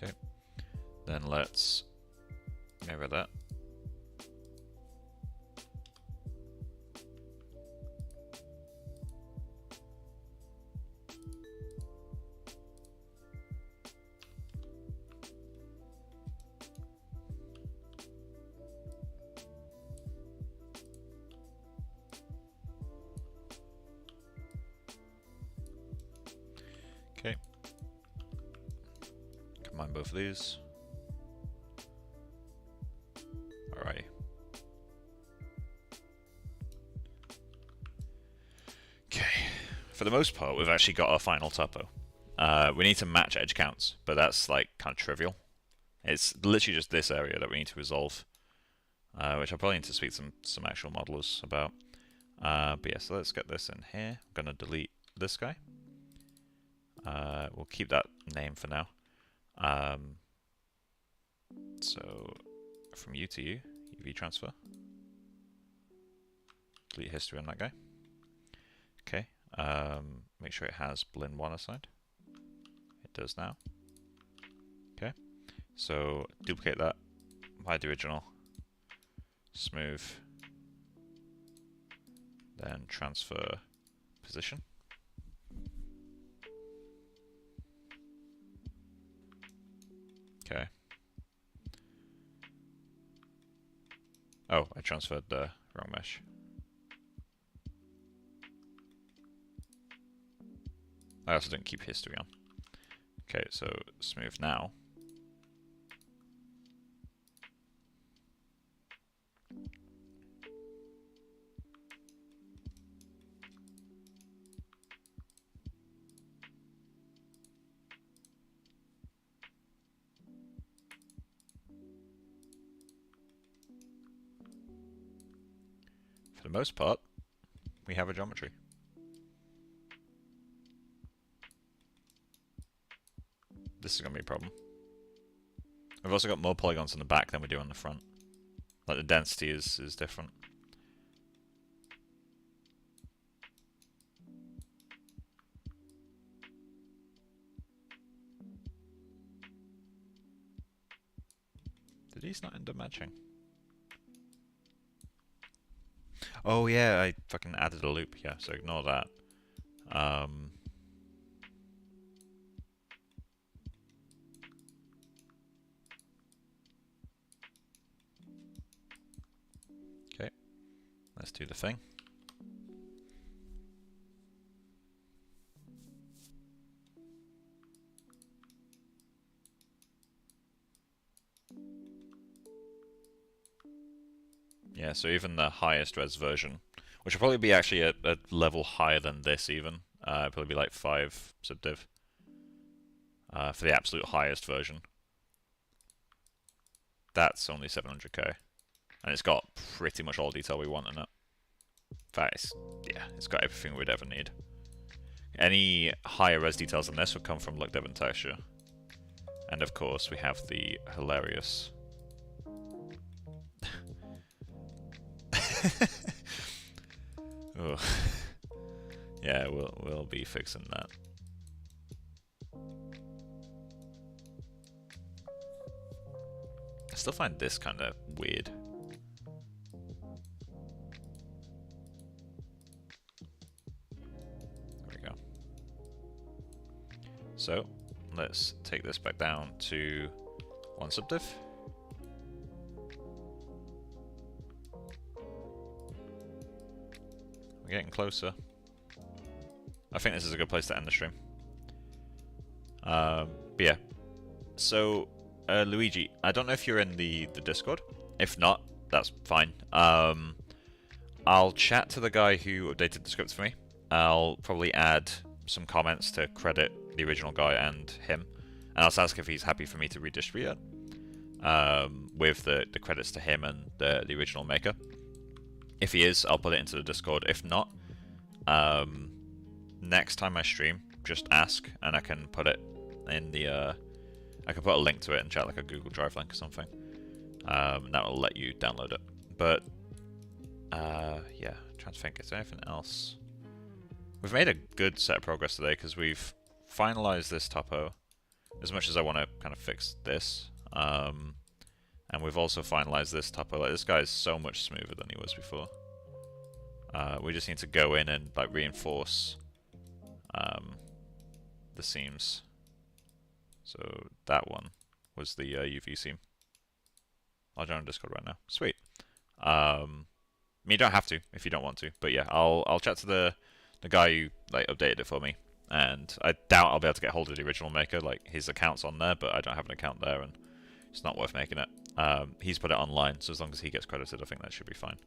Okay. Then let's mirror that. Okay. Combine both of these. Alrighty. Okay. For the most part, we've actually got our final topo. We need to match edge counts, but that's like kind of trivial. It's literally just this area that we need to resolve, which I probably need to speak to some actual modelers about. But yeah, so let's get this in here. I'm going to delete this guy. We'll keep that name for now. So from U to U, UV transfer. Delete history on that guy. Okay. Make sure it has blend 1 assigned. It does now. Okay. So duplicate that. Hide the original. Smooth. Then transfer position. Okay. Oh, I transferred the wrong mesh. I also didn't keep history on. Okay, so smooth now. For the most part, we have a geometry. This is going to be a problem. We've also got more polygons on the back than we do on the front. Like the density is different. Did these not end up matching? Oh yeah, I fucking added a loop, yeah, so ignore that. let's do the thing. Yeah, so even the highest res version, which will probably be actually a level higher than this even, probably be like 5 subdiv for the absolute highest version. That's only 700k, and it's got pretty much all detail we want in it. In fact, it's got everything we'd ever need. Any higher res details than this would come from Look Dev and Texture. And of course, we have the hilarious... Yeah, we'll be fixing that. I still find this kind of weird. There we go. So, let's take this back down to 1 subdiv. We're getting closer. I think this is a good place to end the stream. But yeah. So, Luigi, I don't know if you're in the Discord. If not, that's fine. I'll chat to the guy who updated the script for me. I'll probably add some comments to credit the original guy and him. And I'll ask if he's happy for me to redistribute it. With the credits to him and the original maker. If he is, I'll put it into the Discord. If not, next time I stream, just ask, and I can put it in the... I can put a link to it and chat, like a Google Drive link or something. And that will let you download it. But, yeah, trying to think, is there anything else? We've made a good set of progress today, because we've finalized this topo, as much as I want to kind of fix this. And we've also finalized this topo. Like, this guy is so much smoother than he was before. We just need to go in and like reinforce the seams. So that one was the UV seam. I'll join Discord right now. Sweet. You don't have to if you don't want to, but yeah, I'll chat to the guy who like updated it for me, and I doubt I'll be able to get hold of the original maker. Like, his account's on there, but I don't have an account there, and it's not worth making it. He's put it online, so as long as he gets credited, I think that should be fine.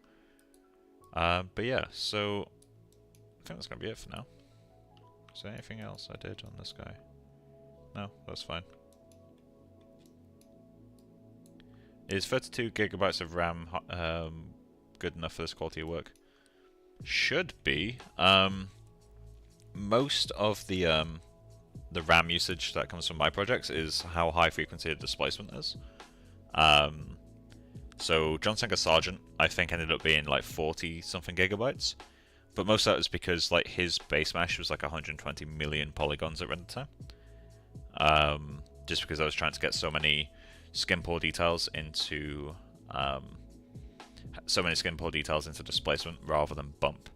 But yeah, so I think that's gonna be it for now. Is there anything else I did on this guy? No, that's fine. Is 32 gigabytes of RAM good enough for this quality of work? Should be. Most of the RAM usage that comes from my projects is how high frequency the displacement is. So John Singer Sargent, I think, ended up being like 40 something gigabytes, but most of that was because like his base mesh was like 120 million polygons at render time. Just because I was trying to get so many skin pore details into displacement rather than bump.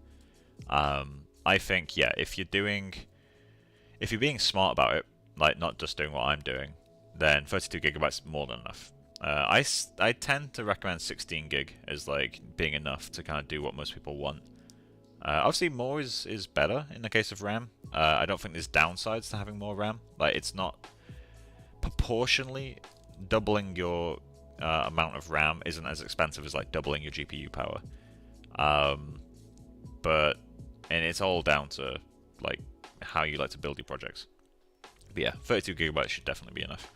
I think, yeah, if you're being smart about it, like not just doing what I'm doing, then 32 gigabytes is more than enough. I tend to recommend 16 gig as like being enough to kind of do what most people want. Obviously more is better in the case of RAM. I don't think there's downsides to having more RAM. Like, it's not proportionally doubling your amount of RAM isn't as expensive as like doubling your GPU power. And it's all down to like how you like to build your projects. But yeah, 32 gigabytes should definitely be enough.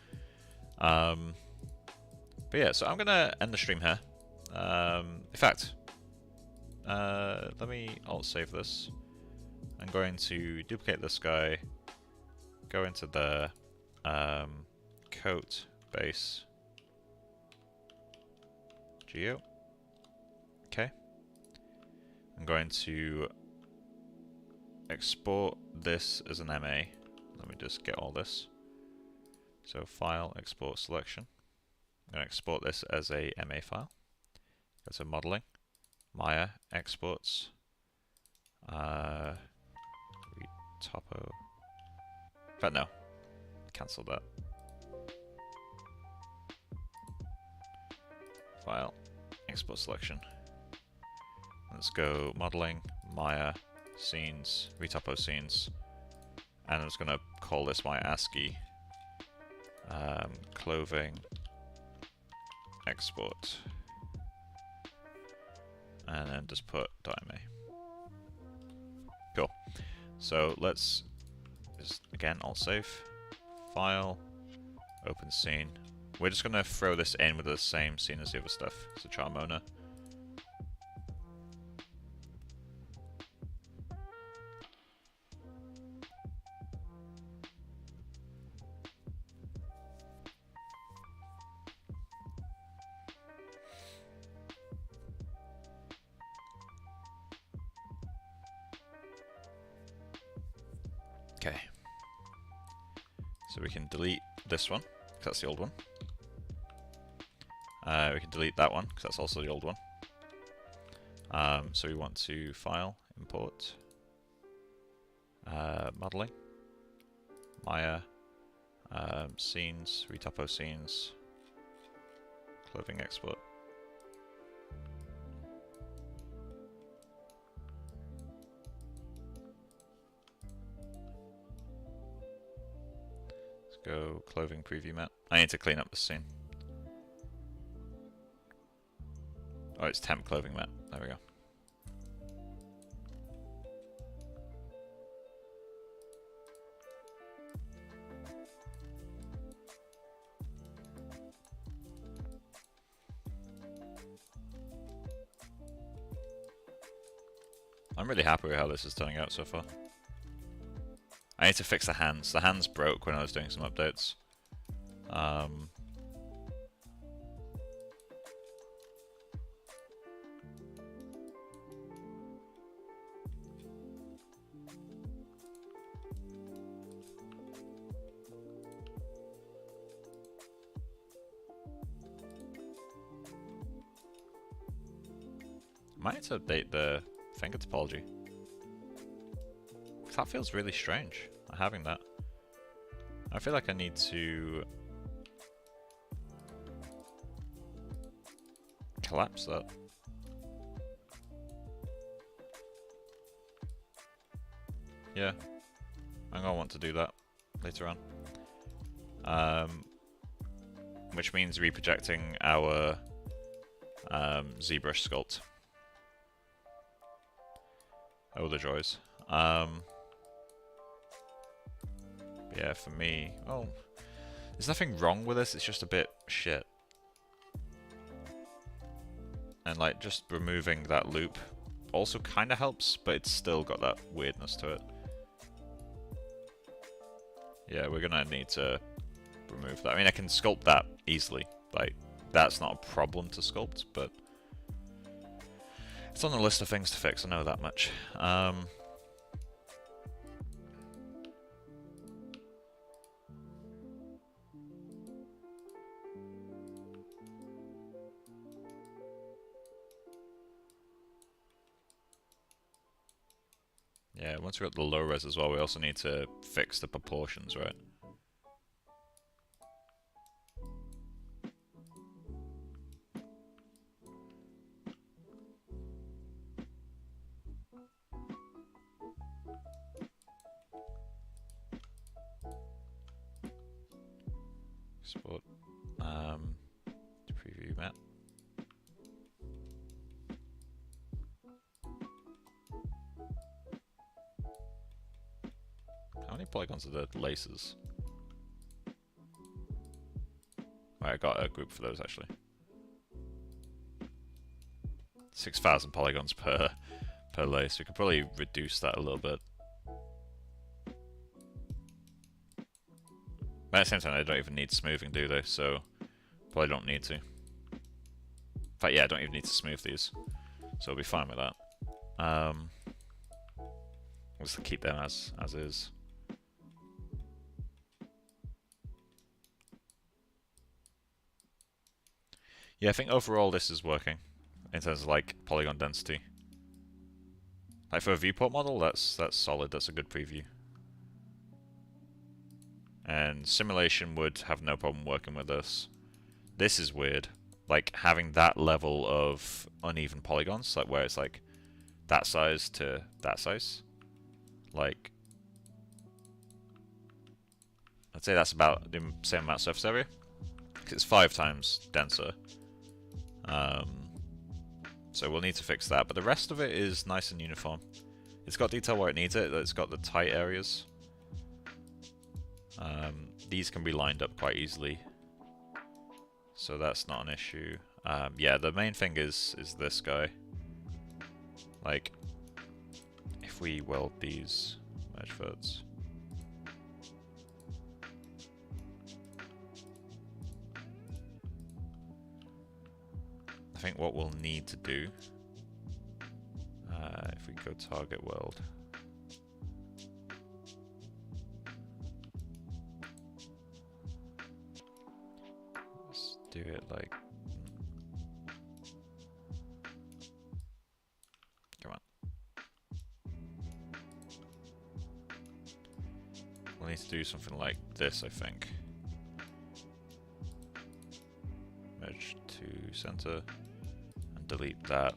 But yeah, so I'm gonna end the stream here. In fact, let me alt save this. I'm going to duplicate this guy, go into the coat base geo. Okay. I'm going to export this as an MA. Let me just get all this. So file, export selection. I'm going to export this as a MA file. Go to modeling, Maya, exports, retopo. But no, cancel that. File, export selection. let's go modeling, Maya, scenes, retopo scenes, and I'm just gonna call this my ASCII clothing export, and then just put .ma. Cool. So let's just again alt save, file, open scene. We're just gonna throw this in with the same scene as the other stuff. So Charmona. Okay. So we can delete this one, because that's the old one. We can delete that one, because that's also the old one. So we want to file, import, modeling, Maya, scenes, retopo scenes, clothing export. Go clothing preview map. I need to clean up the scene. Oh, it's temp clothing map. There we go. I'm really happy with how this is turning out so far. I need to fix the hands. The hands broke when I was doing some updates. Might need to update the finger topology. That feels really strange, having that. I feel like I need to collapse that. Yeah, I'm gonna want to do that later on. Which means reprojecting our ZBrush sculpt. Oh, the joys. Yeah, for me, oh, there's nothing wrong with this, it's just a bit shit. And like, just removing that loop also kind of helps, but it's still got that weirdness to it. Yeah, we're gonna need to remove that. I mean, I can sculpt that easily, like, that's not a problem to sculpt, but it's on the list of things to fix, I know that much. Yeah, once we've got the low res as well, we also need to fix the proportions, right? Export preview map. How many polygons are the laces? Right, I got a group for those actually. 6,000 polygons per lace. We could probably reduce that a little bit. But at the same time, they don't even need smoothing, do they? So probably don't need to. In fact, yeah, I don't even need to smooth these, so we'll be fine with that. We'll just keep them as is. Yeah, I think overall this is working in terms of like polygon density. Like for a viewport model, that's solid. That's a good preview. And simulation would have no problem working with this. This is weird. Like having that level of uneven polygons, like where it's like that size to that size. Like, I'd say that's about the same amount of surface area. 'Cause it's 5 times denser. So we'll need to fix that, but the rest of it is nice and uniform. It's got detail where it needs it, it's got the tight areas. These can be lined up quite easily, so that's not an issue. Yeah, the main thing is this guy. Like, if we weld these merge verts. I think what we'll need to do, if we go target weld, let's do it like, come on. We'll need to do something like this, I think. Merge to center. Delete that.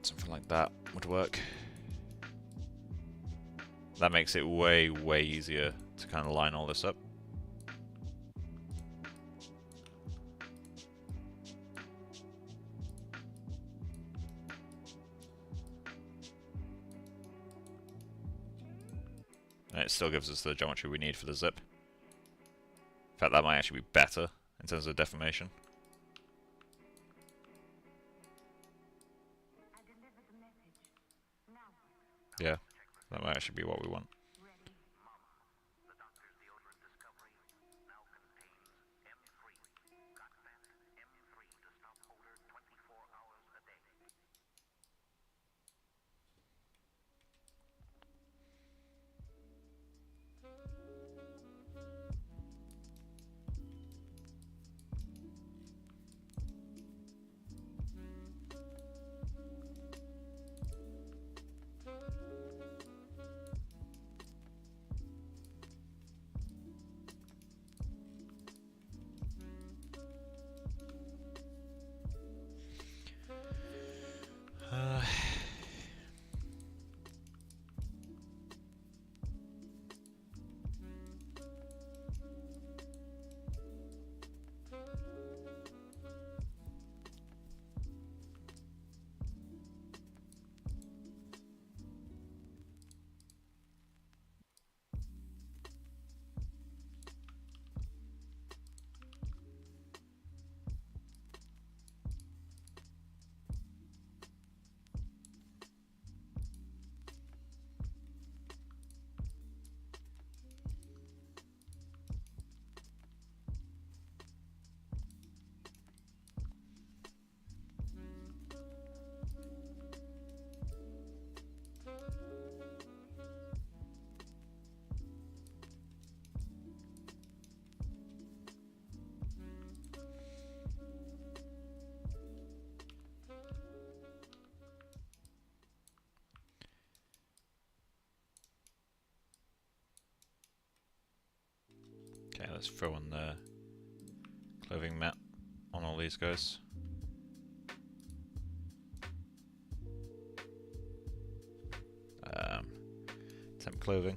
Something like that would work. That makes it way, way easier to kind of line all this up. And it still gives us the geometry we need for the zip. In fact, that might actually be better in terms of deformation. Yeah, that might actually be what we want. Okay, let's throw on the clothing mat on all these guys. Temp clothing.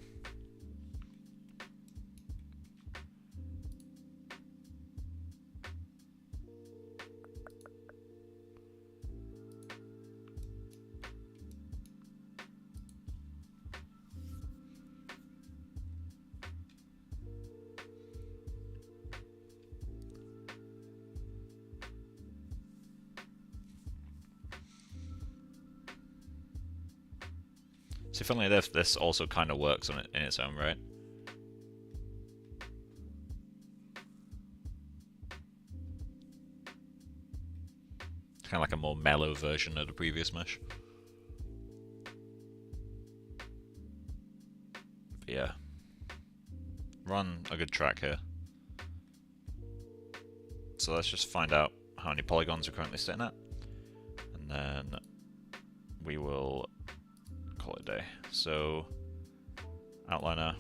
So funnily enough, this also kind of works on it in its own right. Kind of like a more mellow version of the previous mesh. But yeah, run a good track here. So let's just find out how many polygons we're currently sitting at, and then we will call it a day. So outliner.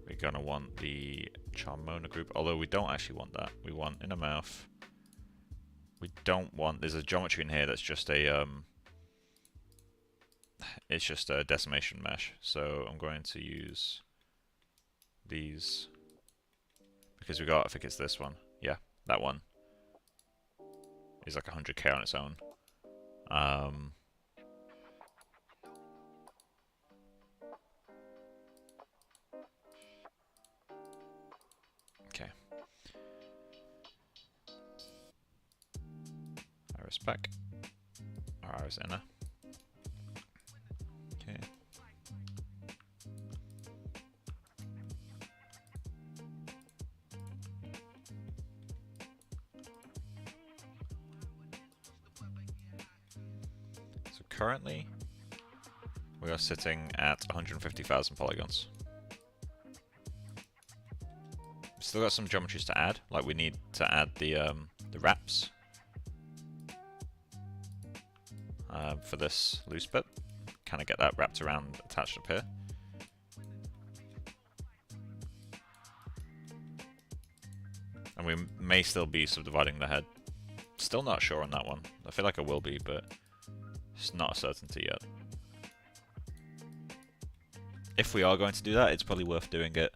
We're gonna want the Charmona group, although we don't actually want that. We want inner mouth. We don't want. There's a geometry in here that's just a it's just a decimation mesh. So I'm going to use these because we got. I think it's this one. Yeah, that one is like 100k on its own. Okay. Iris back. Iris inner. Okay. So currently, we are sitting at 150,000 polygons. Still got some geometries to add, like we need to add the wraps for this loose bit. Kind of get that wrapped around, attached up here. And we may still be subdividing the head. Still not sure on that one. I feel like I will be, but it's not a certainty yet. If we are going to do that, it's probably worth doing it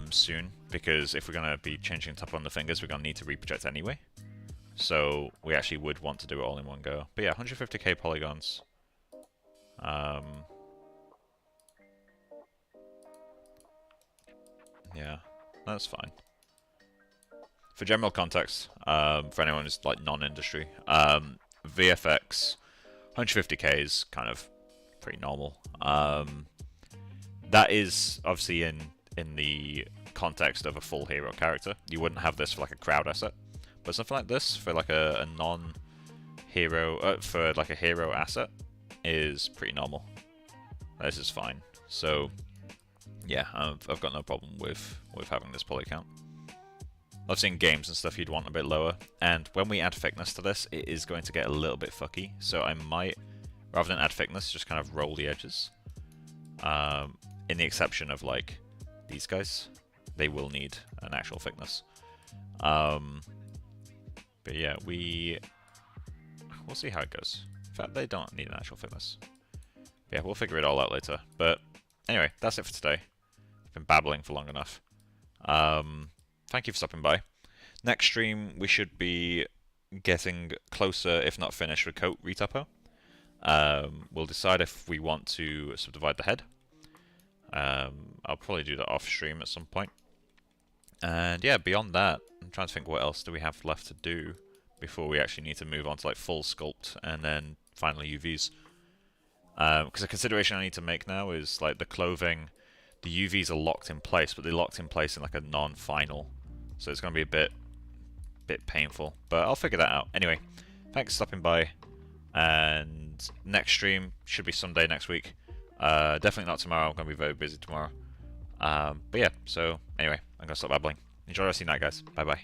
soon, because if we're going to be changing top on the fingers, we're going to need to reproject anyway. So we actually would want to do it all in one go. But yeah, 150k polygons. Yeah, that's fine. For general context, for anyone who's like non-industry, VFX 150k is kind of pretty normal. That is obviously in the context of a full hero character. You wouldn't have this for like a crowd asset, but something like this for like a non-hero, for like a hero asset is pretty normal. This is fine. So yeah, I've got no problem with having this poly count. I've seen games and stuff you'd want a bit lower, and when we add thickness to this, it is going to get a little bit fucky. So I might, rather than add thickness, just kind of roll the edges. In the exception of like these guys, they will need an actual thickness. But yeah, we'll see how it goes. In fact, they don't need an actual thickness. Yeah, we'll figure it all out later. But anyway, that's it for today. I've been babbling for long enough. Thank you for stopping by. Next stream, we should be getting closer, if not finished, with coat retopo. We'll decide if we want to subdivide the head. I'll probably do that off stream at some point. And yeah, beyond that, I'm trying to think what else do we have left to do before we actually need to move on to like full sculpt and then finally UVs. Because a consideration I need to make now is like the clothing, the UVs are locked in place, but they're locked in place in like a non-final. So it's going to be a bit painful, but I'll figure that out. Anyway, thanks for stopping by, and next stream should be Sunday next week. Definitely not tomorrow, I'm going to be very busy tomorrow. But yeah, so anyway, I'm going to stop babbling. Enjoy the rest of your night, guys. Bye-bye.